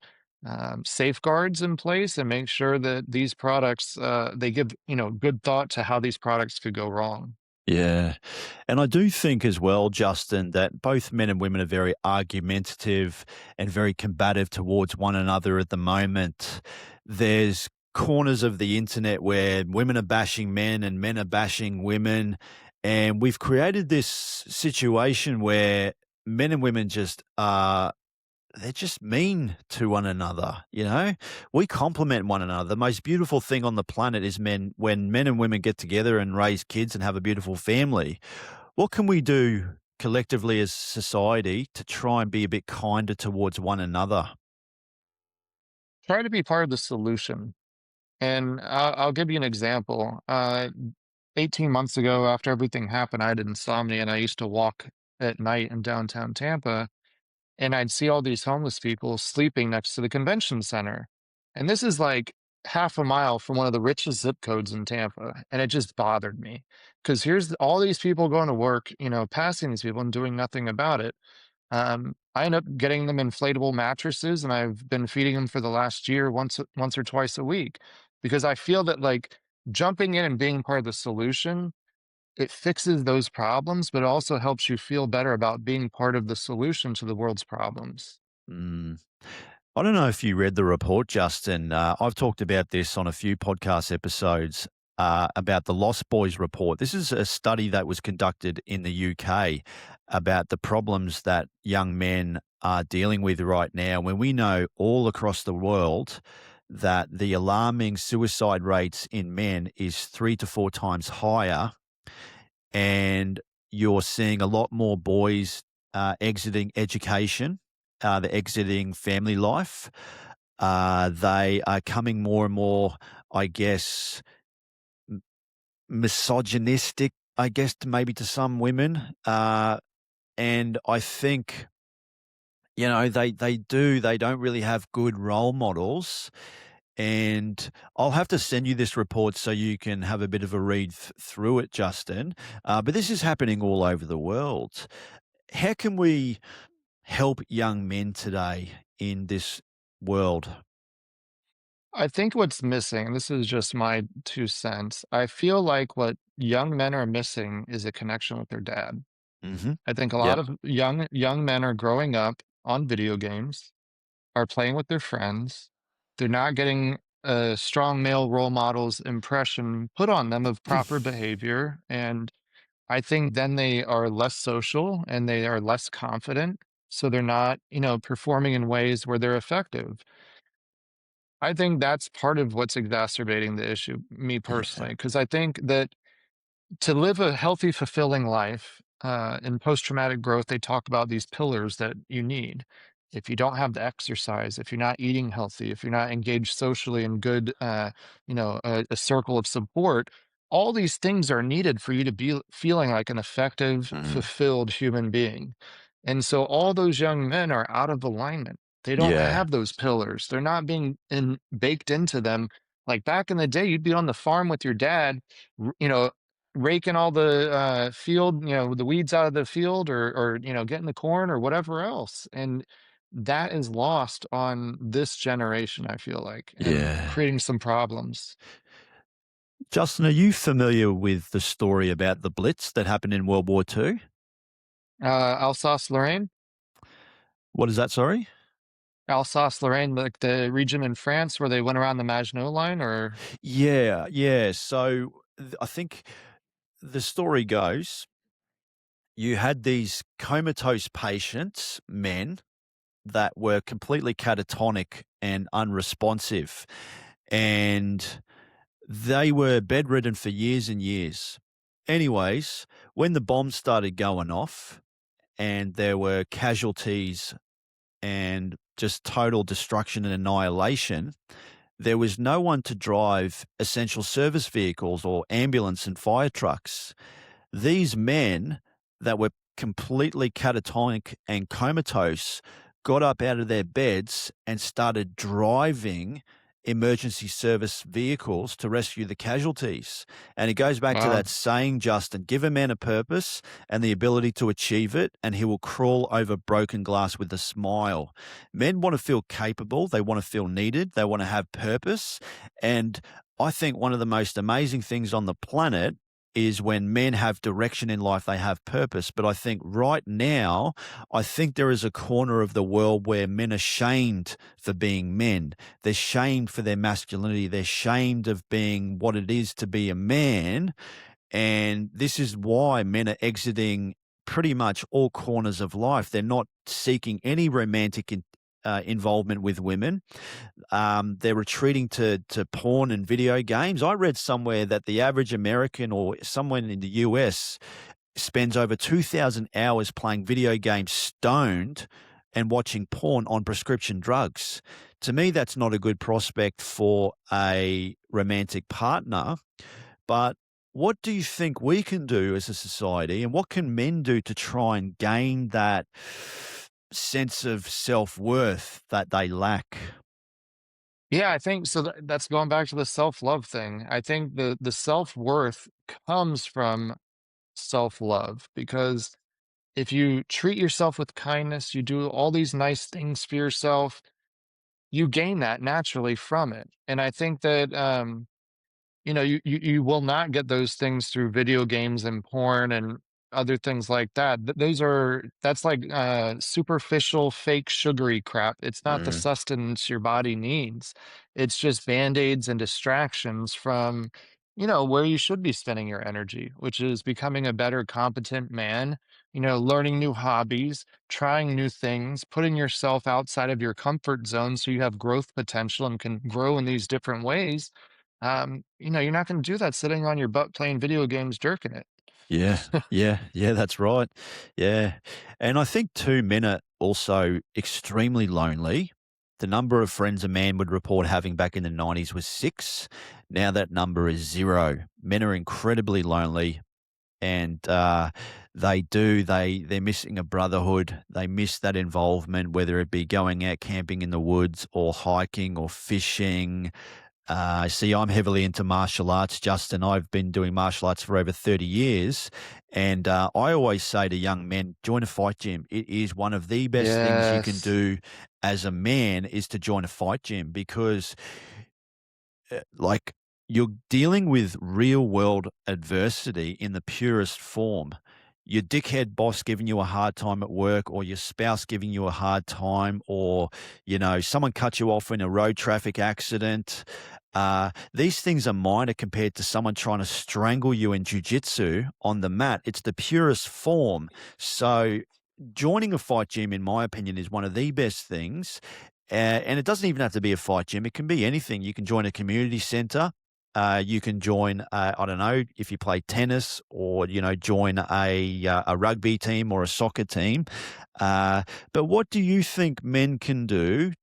safeguards in place and make sure that these products, they give, good thought to how these products could go wrong. Yeah. And I do think as well, Justin, that both men and women are very argumentative and very combative towards one another at the moment. There's corners of the internet where women are bashing men and men are bashing women. And we've created this situation where men and women just are they're just mean to one another, you know? We complement one another. The most beautiful thing on the planet is men when men and women get together and raise kids and have a beautiful family. What can we do collectively as society to try and be a bit kinder towards one another? Try to be part of the solution. And I'll give you an example. 18 months ago, after everything happened, I had insomnia and I used to walk at night in downtown Tampa, and I'd see all these homeless people sleeping next to the convention center. And this is like half a mile from one of the richest zip codes in Tampa. And it just bothered me because here's all these people going to work, passing these people and doing nothing about it. I end up getting them inflatable mattresses, and I've been feeding them for the last year, once or twice a week, because I feel that like jumping in and being part of the solution, it fixes those problems, but it also helps you feel better about being part of the solution to the world's problems. Mm. I don't know if you read the report, Justin. I've talked about this on a few podcast episodes about the Lost Boys report. This is a study that was conducted in the UK about the problems that young men are dealing with right now, when we know all across the world that the alarming suicide rates in men is 3 to 4 times higher, and you're seeing a lot more boys exiting education, they're exiting family life. They are coming more and more, I guess, m- misogynistic, I guess, to maybe to some women. And I think, they don't really have good role models. And I'll have to send you this report so you can have a bit of a read through it, Justin. But this is happening all over the world. How can we help young men today in this world? I think what's missing, and this is just my 2 cents, I feel like what young men are missing is a connection with their dad. Hmm. I think a lot Yep. of young men are growing up on video games, are playing with their friends. They're not getting a strong male role model's impression put on them of proper behavior, and I think then they are less social and they are less confident, so they're not, performing in ways where they're effective. I think that's part of what's exacerbating the issue, me personally, Yeah. because I think that to live a healthy, fulfilling life, in post-traumatic growth, they talk about these pillars that you need. If you don't have the exercise, if you're not eating healthy, if you're not engaged socially in good, a circle of support, all these things are needed for you to be feeling like an effective, Mm. fulfilled human being. And so all those young men are out of alignment. They don't Yeah. have those pillars. They're not being baked into them. Like back in the day, you'd be on the farm with your dad, r- you know, raking all the field, the weeds out of the field, or getting the corn or whatever else. And that is lost on this generation, I feel like, and Yeah. creating some problems. Justin, are you familiar with the story about the Blitz that happened in World War II? Alsace-Lorraine, What is that, sorry? Alsace-Lorraine, like the region in France where they went around the Maginot Line, or Yeah, yeah. So I think the story goes you had these comatose patients, men, that were completely catatonic and unresponsive. And they were bedridden for years and years. Anyways, when the bombs started going off and there were casualties and just total destruction and annihilation, there was no one to drive essential service vehicles or ambulance and fire trucks. These men that were completely catatonic and comatose got up out of their beds and started driving emergency service vehicles to rescue the casualties. And it goes back to wow. that saying, Justin, give a man a purpose and the ability to achieve it, and he will crawl over broken glass with a smile. Men want to feel capable, they want to feel needed, they want to have purpose. And I think one of the most amazing things on the planet is when men have direction in life, they have purpose. But I think right now, I think there is a corner of the world where men are shamed for being men. They're shamed for their masculinity. They're shamed of being what it is to be a man. And this is why men are exiting pretty much all corners of life. They're not seeking any romantic involvement with women. They're retreating to porn and video games. I read somewhere that the average American or someone in the US spends over 2,000 hours playing video games stoned and watching porn on prescription drugs. To me, that's not a good prospect for a romantic partner. But what do you think we can do as a society, and what can men do to try and gain that sense of self worth that they lack? Yeah, I think so. That's going back to the self-love thing. I think the self-worth comes from self-love, because if you treat yourself with kindness, you do all these nice things for yourself, you gain that naturally from it. And I think that you will not get those things through video games and porn and other things like that. That's like superficial, fake, sugary crap. It's not the Mm, sustenance your body needs. It's just band-aids and distractions from, where you should be spending your energy, which is becoming a better, competent man, learning new hobbies, trying new things, putting yourself outside of your comfort zone so you have growth potential and can grow in these different ways. You're not gonna do that sitting on your butt playing video games, jerking it. yeah, yeah, yeah, that's right. Yeah. And I think too, men are also extremely lonely. The number of friends a man would report having back in the 90s was 6. Now that number is 0. Men are incredibly lonely. and they're missing a brotherhood. They miss that involvement, whether it be going out camping in the woods or hiking or fishing. See, I'm heavily into martial arts, Justin. I've been doing martial arts for over 30 years. And I always say to young men, join a fight gym. It is one of the best things you can Yes. do as a man is to join a fight gym because like you're dealing with real world adversity in the purest form. Your dickhead boss giving you a hard time at work, or your spouse giving you a hard time, or, someone cut you off in a road traffic accident. These things are minor compared to someone trying to strangle you in jujitsu on the mat. It's the purest form. So, joining a fight gym, in my opinion, is one of the best things. And it doesn't even have to be a fight gym. It can be anything. You can join a community center. You can join, I don't know, if you play tennis or, join a rugby team or a soccer team. But what do you think men can do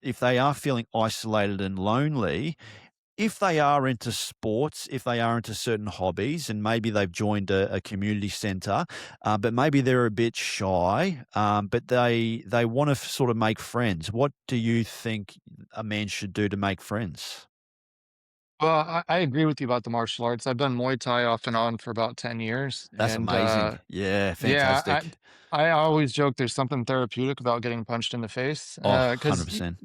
if they are feeling isolated and lonely, if they are into sports, if they are into certain hobbies, and maybe they've joined a community centre, but maybe they're a bit shy, but they want to sort of make friends. What do you think a man should do to make friends? Well, I agree with you about the martial arts. I've done Muay Thai off and on for about 10 years. That's And amazing. Yeah, yeah, fantastic. I always joke there's something therapeutic about getting punched in the face. Oh, Because 100%.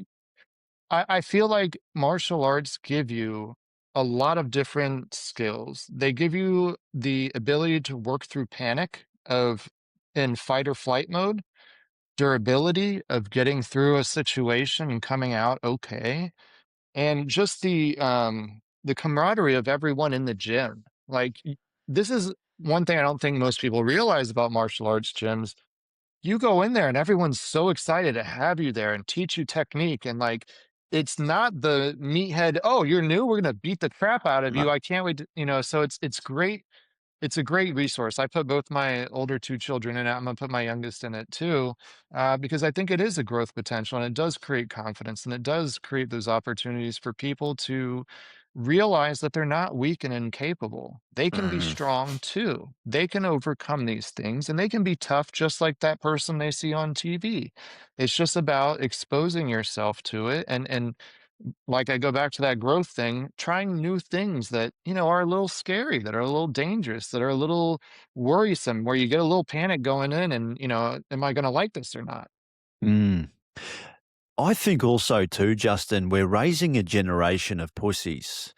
I feel like martial arts give you a lot of different skills. They give you the ability to work through panic of in fight or flight mode, durability of getting through a situation and coming out okay, and just the camaraderie of everyone in the gym. Like this is one thing I don't think most people realize about martial arts gyms. You go in there and everyone's so excited to have you there and teach you technique, and like it's not the meathead, oh, you're new, we're gonna beat the crap out of No. you. I can't wait to, so it's great. It's a great resource. I put both my older 2 children in it. I'm gonna put my youngest in it too, because I think it is a growth potential, and it does create confidence, and it does create those opportunities for people to realize that they're not weak and incapable. They can be Mm. strong too. They can overcome these things, and they can be tough just like that person they see on TV. It's just about exposing yourself to it, and like I go back to that growth thing, trying new things that, are a little scary, that are a little dangerous, that are a little worrisome, where you get a little panic going in and, am I going to like this or not? Mm. I think also too, Justin, we're raising a generation of pussies.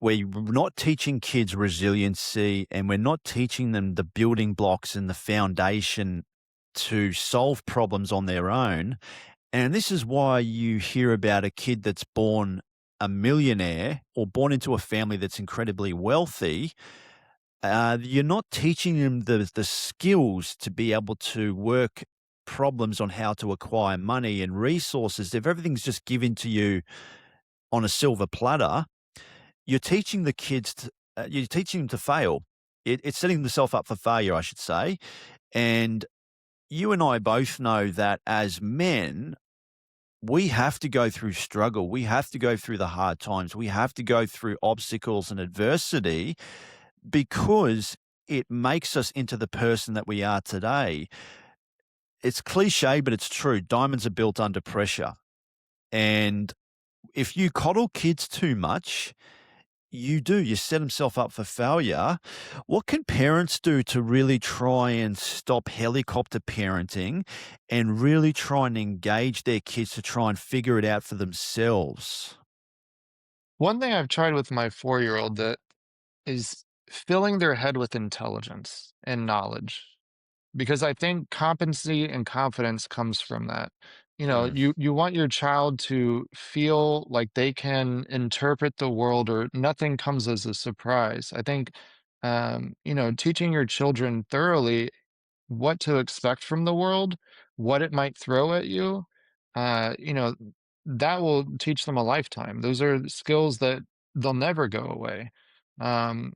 We're not teaching kids resiliency, and we're not teaching them the building blocks and the foundation to solve problems on their own. And this is why you hear about a kid that's born a millionaire or born into a family that's incredibly wealthy. You're not teaching them the skills to be able to work problems on how to acquire money and resources. If everything's just given to you on a silver platter, you're teaching the kids you're teaching them to fail. It's setting themselves up for failure, I should say. And you and I both know that as men, we have to go through struggle. We have to go through the hard times. We have to go through obstacles and adversity because it makes us into the person that we are today. It's cliche, but it's true. Diamonds are built under pressure. And if you coddle kids too much, you set himself up for failure. What can parents do to really try and stop helicopter parenting and really try and engage their kids to try and figure it out for themselves? One thing I've tried with my 4-year-old that is filling their head with intelligence and knowledge. Because I think competency and confidence comes from that. Mm, You want your child to feel like they can interpret the world or nothing comes as a surprise. I think, teaching your children thoroughly what to expect from the world, what it might throw at you, uh, you know, that will teach them a lifetime. Those are skills that they'll never go away. Um,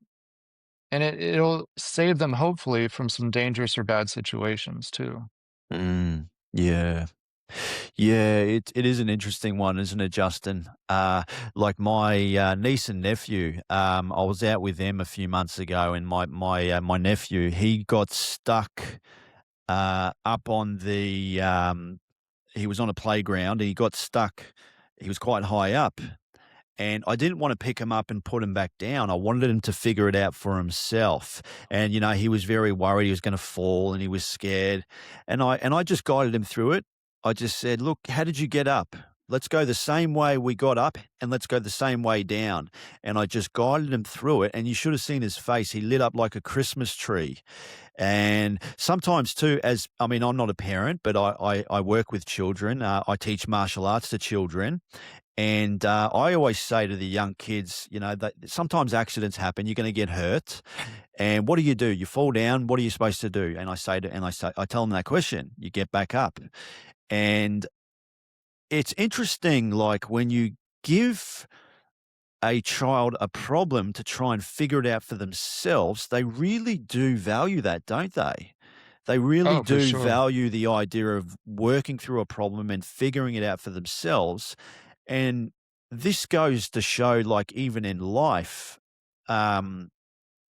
and it'll save them hopefully from some dangerous or bad situations too. mm, yeah. Yeah, it is an interesting one, isn't it, Justin? Like my niece and nephew, I was out with them a few months ago, and my nephew, he got stuck up on the. He was on a playground. He got stuck. He was quite high up, and I didn't wanna pick him up and put him back down. I wanted him to figure it out for himself, and, he was very worried he was gonna fall, and he was scared, and I just guided him through it. I just said, "Look, how did you get up? Let's go the same way we got up, and let's go the same way down," and I just guided him through it, and you should have seen his face. He lit up like a Christmas tree, and sometimes too, I'm not a parent, but I work with children. I teach martial arts to children, and I always say to the young kids, that sometimes accidents happen. You're going to get hurt, and what do? You fall down. What are you supposed to do? I tell them that question. You get back up, and it's interesting. Like when you give a child a problem to try and figure it out for themselves, they really do value that, don't they? They really Oh, for do sure. value the idea of working through a problem and figuring it out for themselves. And this goes to show, like, even in life, um,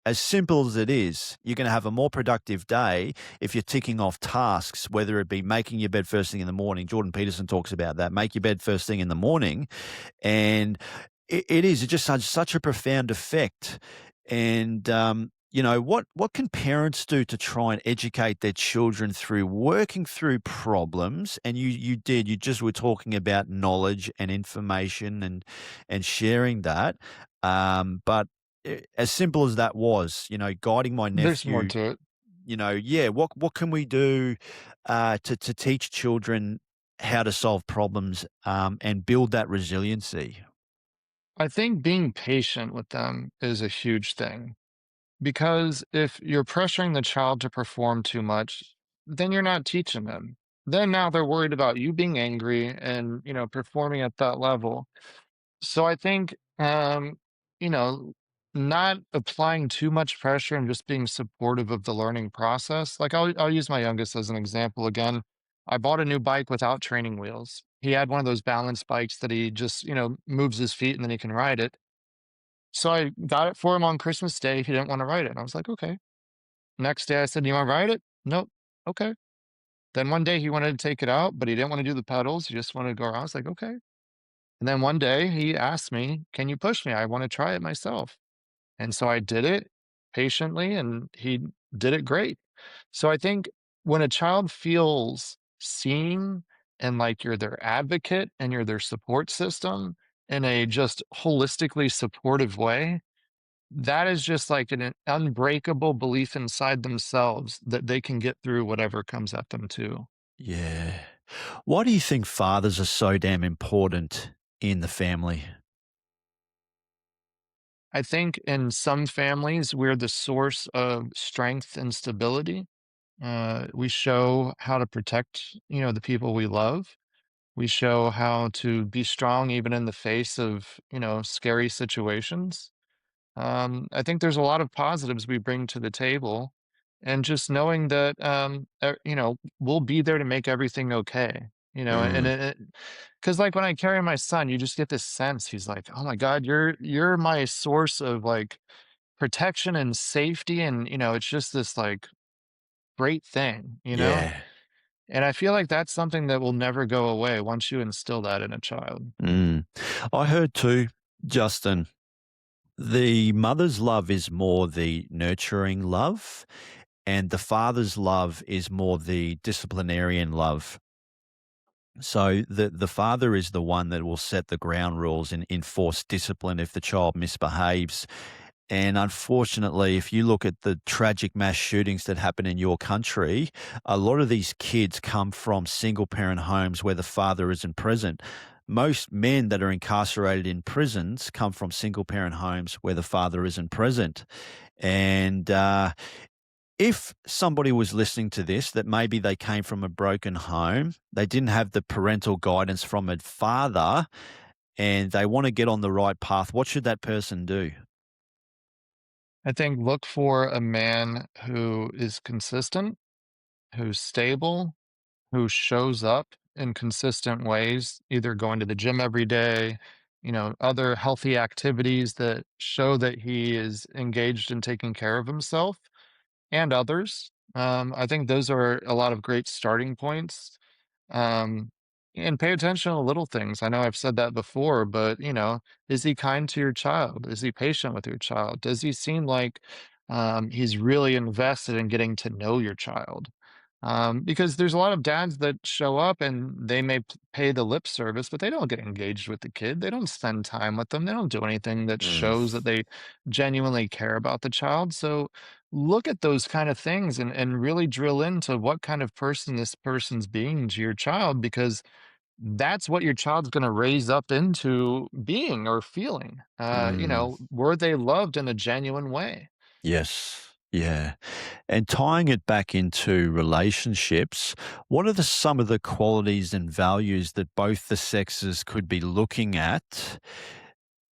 as simple as it is, you're going to have a more productive day if you're ticking off tasks, whether it be making your bed first thing in the morning. Jordan Peterson talks about that. Make your bed first thing in the morning. And it just has such a profound effect. And, what can parents do to try and educate their children through working through problems? And you just were talking about knowledge and information and sharing that. But as simple as that was, guiding my There's more nephew, to it. yeah, what can we do to teach children how to solve problems and build that resiliency? I think being patient with them is a huge thing. Because if you're pressuring the child to perform too much, then you're not teaching them. Then now they're worried about you being angry and, performing at that level. So I think, you know, not applying too much pressure and just being supportive of the learning process. Like I'll use my youngest as an example again. I bought a new bike without training wheels. He had one of those balance bikes that he just, moves his feet and then he can ride it. So I got it for him on Christmas Day. He didn't want to ride it. And I was like, okay. Next day I said, "Do you want to ride it?" Nope. Okay. Then one day he wanted to take it out, but he didn't want to do the pedals. He just wanted to go around. I was like, okay. And then one day he asked me, "Can you push me? I want to try it myself." And so I did it patiently and he did it great. So I think when a child feels seen and like you're their advocate and you're their support system in a just holistically supportive way, that is just like an unbreakable belief inside themselves that they can get through whatever comes at them too. Yeah. Why do you think fathers are so damn important in the family? I think in some families, we're the source of strength and stability. We show how to protect, the people we love. We show how to be strong even in the face of, scary situations. I think there's a lot of positives we bring to the table, and just knowing that, we'll be there to make everything okay. And Mm, because like when I carry my son, you just get this sense he's like, oh my God, you're my source of like protection and safety, and it's just this like great thing. yeah. And I feel like that's something that will never go away once you instill that in a child. Mm. I heard too, Justin, the mother's love is more the nurturing love, and the father's love is more the disciplinarian love. So the father is the one that will set the ground rules and enforce discipline if the child misbehaves. And unfortunately, if you look at the tragic mass shootings that happen in your country, a lot of these kids come from single parent homes where the father isn't present. Most men that are incarcerated in prisons come from single parent homes where the father isn't present. And if somebody was listening to this, that maybe they came from a broken home, they didn't have the parental guidance from a father, and they want to get on the right path, what should that person do? I think look for a man who is consistent, who's stable, who shows up. in consistent ways, either going to the gym every day, other healthy activities that show that he is engaged in taking care of himself and others. I think those are a lot of great starting points. Um, and pay attention to little things. I know I've said that before, but is he kind to your child? Is he patient with your child? Does he seem like he's really invested in getting to know your child? Because there's a lot of dads that show up and they may pay the lip service, but they don't get engaged with the kid. They don't spend time with them. They don't do anything that Mm, shows that they genuinely care about the child. So look at those kind of things and really drill into what kind of person this person's being to your child, because that's what your child's going to raise up into being or feeling. mm. Were they loved in a genuine way? Yes. Yeah. And tying it back into relationships, what are some of the qualities and values that both the sexes could be looking at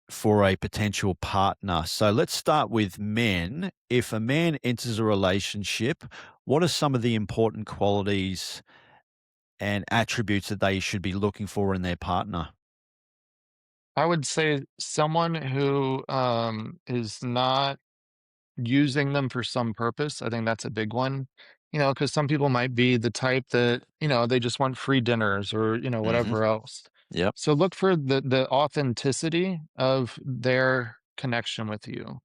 for a potential partner? So let's start with men. If a man enters a relationship, what are some of the important qualities and attributes that they should be looking for in their partner? I would say someone who is not using them for some purpose. I think that's a big one. Because some people might be the type that, they just want free dinners or, Hmm. whatever else. Yep. So look for the authenticity of their connection with you.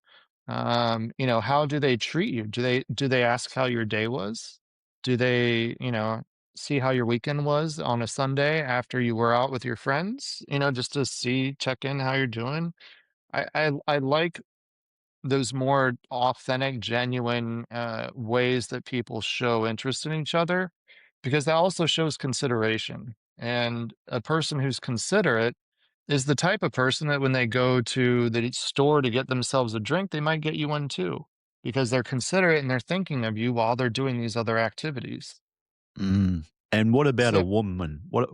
How do they treat you? Do they ask how your day was? Do they, see how your weekend was on a Sunday after you were out with your friends? Just to see, check in how you're doing. I like those more authentic, genuine, ways that people show interest in each other, because that also shows consideration. And a person who's considerate is the type of person that when they go to the store to get themselves a drink, they might get you one too, because they're considerate and they're thinking of you while they're doing these other activities. Mm. And what about a So woman? What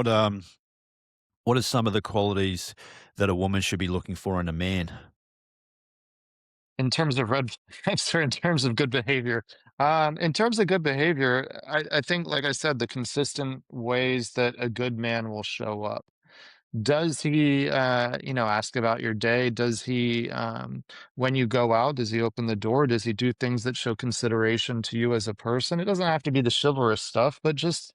are some of the qualities that a woman should be looking for in a man? in terms of red flags or in terms of good behavior? In terms of good behavior, I think, like I said, the consistent ways that a good man will show up. Does he, ask about your day? Does he, when you go out, does he open the door? Does he do things that show consideration to you as a person? It doesn't have to be the chivalrous stuff, but just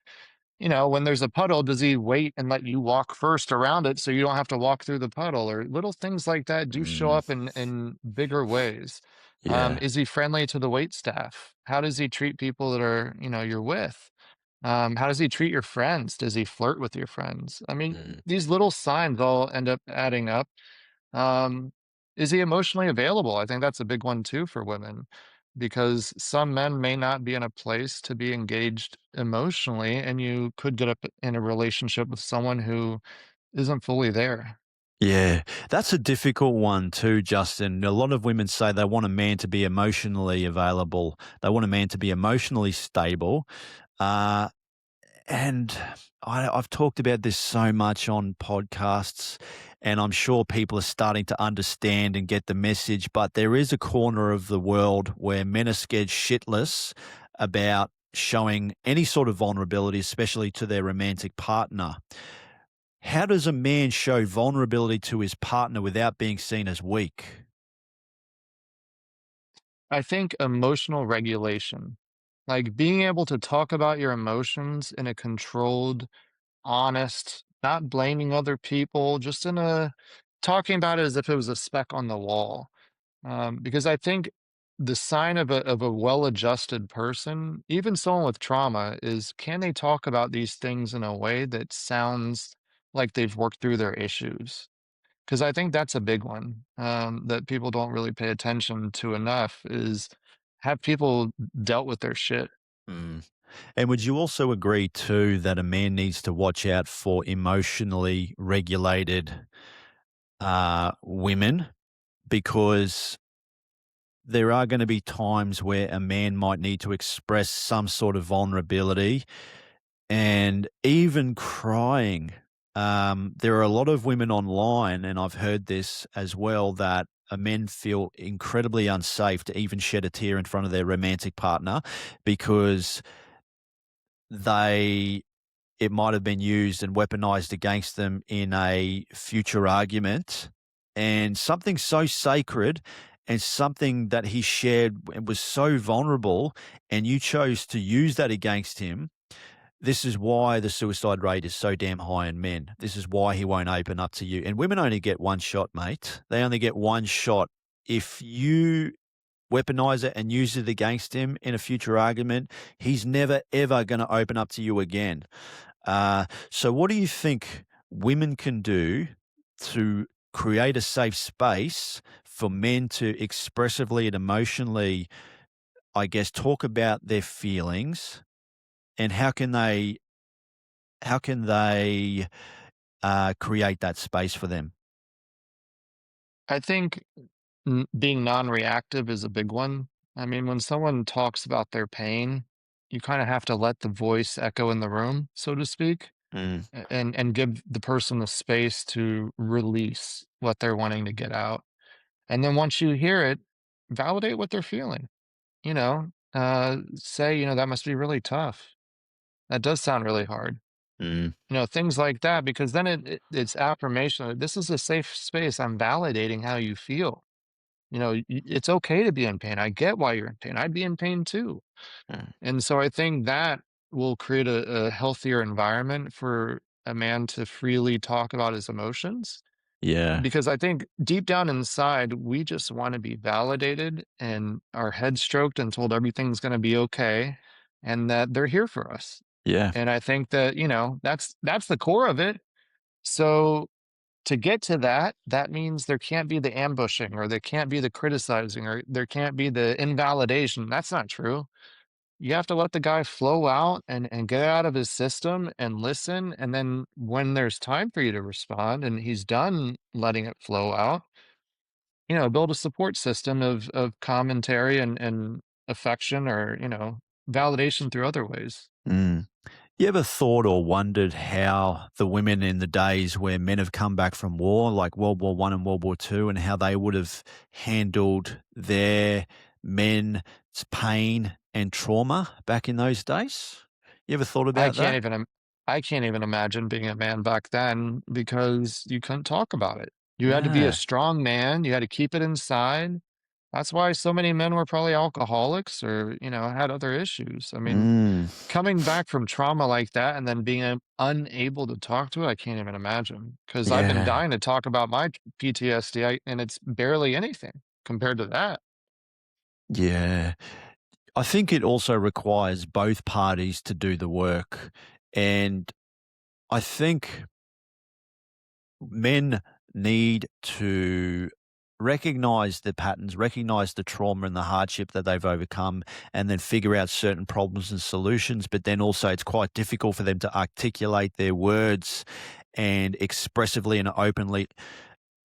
when there's a puddle, does he wait and let you walk first around it so you don't have to walk through the puddle? Or little things like that do show Mm, up in bigger ways. yeah. Is he friendly to the wait staff? How does he treat people that are, you're with? How does he treat your friends? Does he flirt with your friends? I mean, Mm, these little signs all end up adding up. Um, is he emotionally available? I think that's a big one too for women, because some men may not be in a place to be engaged emotionally, and you could get up in a relationship with someone who isn't fully there. yeah. That's a difficult one too, Justin. A lot of women say they want a man to be emotionally available. They want a man to be emotionally stable. Uh, And I've talked about this so much on podcasts, and I'm sure people are starting to understand and get the message. But there is a corner of the world where men are scared shitless about showing any sort of vulnerability, especially to their romantic partner. How does a man show vulnerability to his partner without being seen as weak? I think emotional regulation, like being able to talk about your emotions in a controlled, honest, not blaming other people, just in a talking about it as if it was a speck on the wall. Because I think the sign of a well-adjusted person, even someone with trauma, is can they talk about these things in a way that sounds like they've worked through their issues? Because I think that's a big one, that people don't really pay attention to enough, is have people dealt with their shit. Mm. And would you also agree too that a man needs to watch out for emotionally regulated women? Because there are going to be times where a man might need to express some sort of vulnerability and even crying. There are a lot of women online, and I've heard this as well, that men feel incredibly unsafe to even shed a tear in front of their romantic partner because they it might have been used and weaponized against them in a future argument. And something so sacred and something that he shared and was so vulnerable, and you chose to use that against him. This is why the suicide rate is so damn high in men. This is why he won't open up to you. And women only get one shot, mate. They only get one shot. If you weaponize it and use it against him in a future argument, he's never, ever going to open up to you again. So, what do you think women can do to create a safe space for men to expressively and emotionally, I guess, talk about their feelings? And how can they create that space for them? I think being non-reactive is a big one. I mean, when someone talks about their pain, you kind of have to let the voice echo in the room, so to speak, Mm, and give the person the space to release what they're wanting to get out. And then once you hear it, validate what they're feeling. Say, that must be really tough. That does sound really hard. mm, Things like that, because then it's affirmation. This is a safe space. I'm validating how you feel. It's okay to be in pain. I get why you're in pain. I'd be in pain too. mm. And so I think that will create a healthier environment for a man to freely talk about his emotions. Yeah, Because I think deep down inside, we just want to be validated and our head stroked and told everything's going to be okay and that they're here for us. yeah. And I think that, that's the core of it. So to get to that, that means there can't be the ambushing or there can't be the criticizing or there can't be the invalidation. That's not true. You have to let the guy flow out and get it out of his system and listen. And then when there's time for you to respond and he's done letting it flow out, build a support system of commentary and affection or, validation through other ways. Mm. You ever thought or wondered how the women in the days where men have come back from war, like World War I and World War II, and how they would have handled their men's pain and trauma back in those days? You ever thought I about can't that? even I can't even imagine being a man back then because you couldn't talk about it. You had to be a Yeah. strong man, you had to keep it inside. That's why so many men were probably alcoholics or, had other issues. I mean, Mm. coming back from trauma like that and then being unable to talk to it, I can't even imagine. Because 'cause I've been Yeah. dying to talk about my PTSD, and it's barely anything compared to that. Yeah. I think it also requires both parties to do the work. And I think men need to recognize the patterns, recognize the trauma and the hardship that they've overcome, and then figure out certain problems and solutions. But then also, it's quite difficult for them to articulate their words and expressively and openly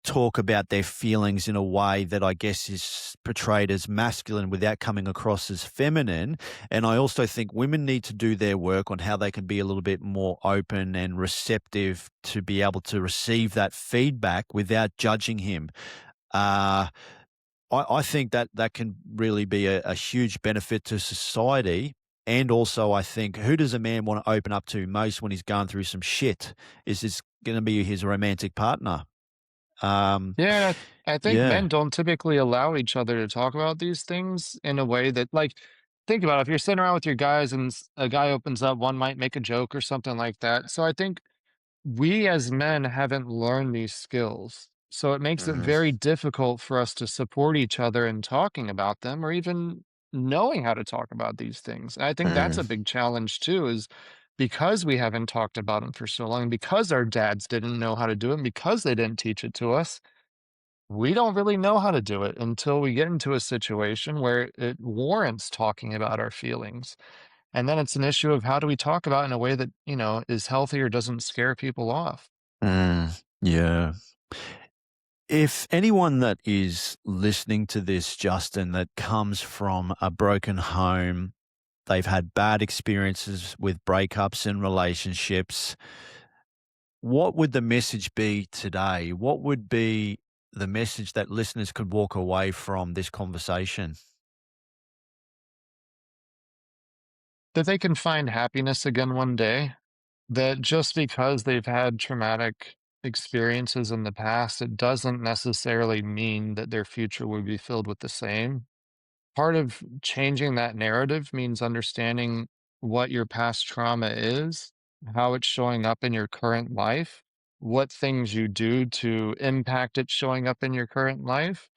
talk about their feelings in a way that I guess is portrayed as masculine without coming across as feminine. And I also think women need to do their work on how they can be a little bit more open and receptive to be able to receive that feedback without judging him. Uh, I think that that can really be a huge benefit to society. And also, I think, who does a man want to open up to most when he's going through some shit? Is this going to be his romantic partner? Um, Yeah, I think yeah. men don't typically allow each other to talk about these things in a way that, like, think about it, if you're sitting around with your guys and a guy opens up, one might make a joke or something like that. So I think we as men haven't learned these skills. So it makes it Mhm. very difficult for us to support each other in talking about them or even knowing how to talk about these things. And I think that's Mm, a big challenge too, is because we haven't talked about them for so long, because our dads didn't know how to do it, and because they didn't teach it to us, we don't really know how to do it until we get into a situation where it warrants talking about our feelings. And then it's an issue of how do we talk about it in a way that, is healthy or doesn't scare people off. yeah. If anyone that is listening to this, Justin, that comes from a broken home, they've had bad experiences with breakups and relationships, what would the message be today? What would be the message that listeners could walk away from this conversation? That they can find happiness again one day, that just because they've had traumatic experiences in the past, it doesn't necessarily mean that their future will be filled with the same. Part of changing that narrative means understanding what your past trauma is, how it's showing up in your current life, what things you do to impact it showing up in your current life,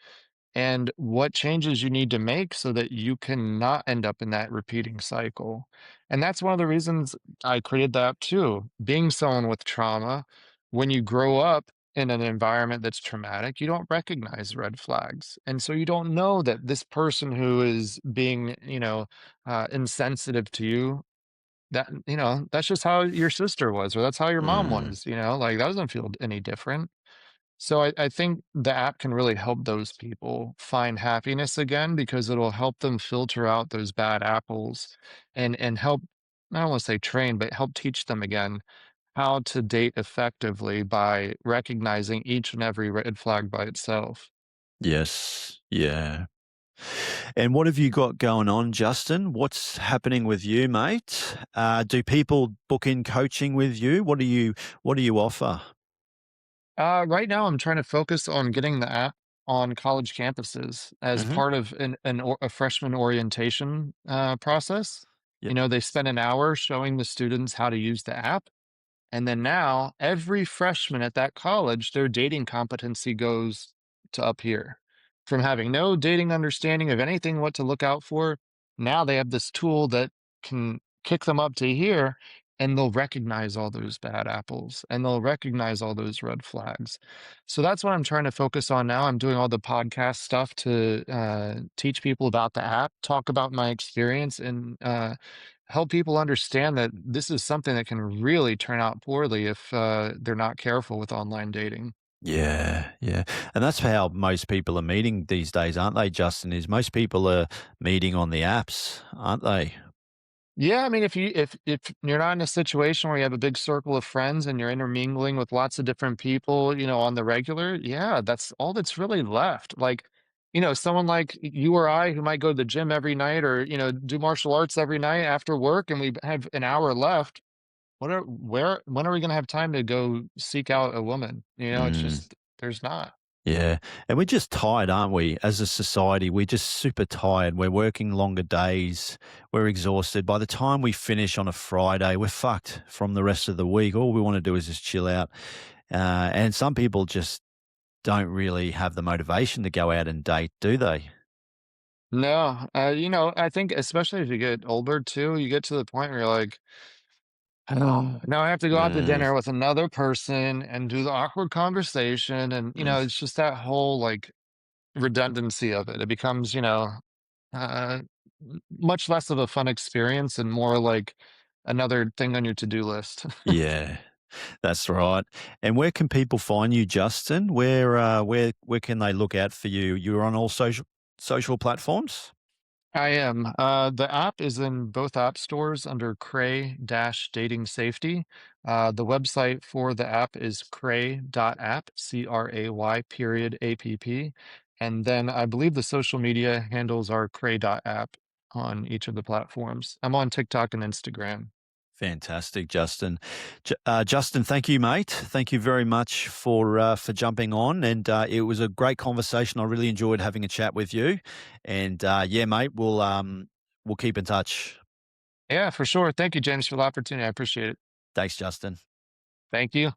and what changes you need to make so that you can not end up in that repeating cycle. And that's one of the reasons I created the app too. Being someone with trauma, when you grow up in an environment that's traumatic, you don't recognize red flags. And so you don't know that this person who is being, insensitive to you, that, that's just how your sister was, or that's how your mom Mm, was, like that doesn't feel any different. So I think the app can really help those people find happiness again because it'll help them filter out those bad apples and help, I don't want to say train, but help teach them again how to date effectively by recognizing each and every red flag by itself. yes. Yeah. And what have you got going on, Justin? What's happening with you, mate? Do people book in coaching with you? What do you offer? Right now, I'm trying to focus on getting the app on college campuses as Hmm. part of a freshman orientation process. Yep. They spend an hour showing the students how to use the app. And then now every freshman at that college, their dating competency goes to up here. From having no dating understanding of anything what to look out for, now they have this tool that can kick them up to here and they'll recognize all those bad apples and they'll recognize all those red flags. So that's what I'm trying to focus on now. I'm doing all the podcast stuff to teach people about the app, talk about my experience, and help people understand that this is something that can really turn out poorly if they're not careful with online dating. Yeah, yeah. And that's how most people are meeting these days, aren't they, Justin? Is most people are meeting on the apps, aren't they? Yeah, I mean, if you're not in a situation where you have a big circle of friends and you're intermingling with lots of different people, on the regular, yeah, that's all that's really left. Like, someone like you or I who might go to the gym every night or, do martial arts every night after work and we have an hour left. When are we gonna have time to go seek out a woman? It's Mm. just there's not. Yeah, and we're just tired, aren't we? As a society, we're just super tired. We're working longer days. We're exhausted. By the time we finish on a Friday, we're fucked from the rest of the week. All we want to do is just chill out. And some people just don't really have the motivation to go out and date, do they? No, I think especially as you get older too, you get to the point where you're like, "Oh, now I have to go out to Mm, dinner with another person and do the awkward conversation," and, mm, it's just that whole, like, redundancy of it. It becomes, uh, much less of a fun experience and more like another thing on your to-do list. yeah, that's right. And where can people find you, Justin? Where can they look out for you? You're on all social platforms. I am. The app is in both app stores under Cray dash dating safety. The website for the app is cray.app, Cray period app. And then I believe the social media handles are cray.app on each of the platforms. I'm on TikTok and Instagram. Fantastic, Justin. Justin, thank you, mate. Thank you very much for jumping on, and it was a great conversation. I really enjoyed having a chat with you, and yeah, mate, we'll keep in touch. Yeah, for sure. Thank you, James, for the opportunity. I appreciate it. Thanks, Justin. Thank you.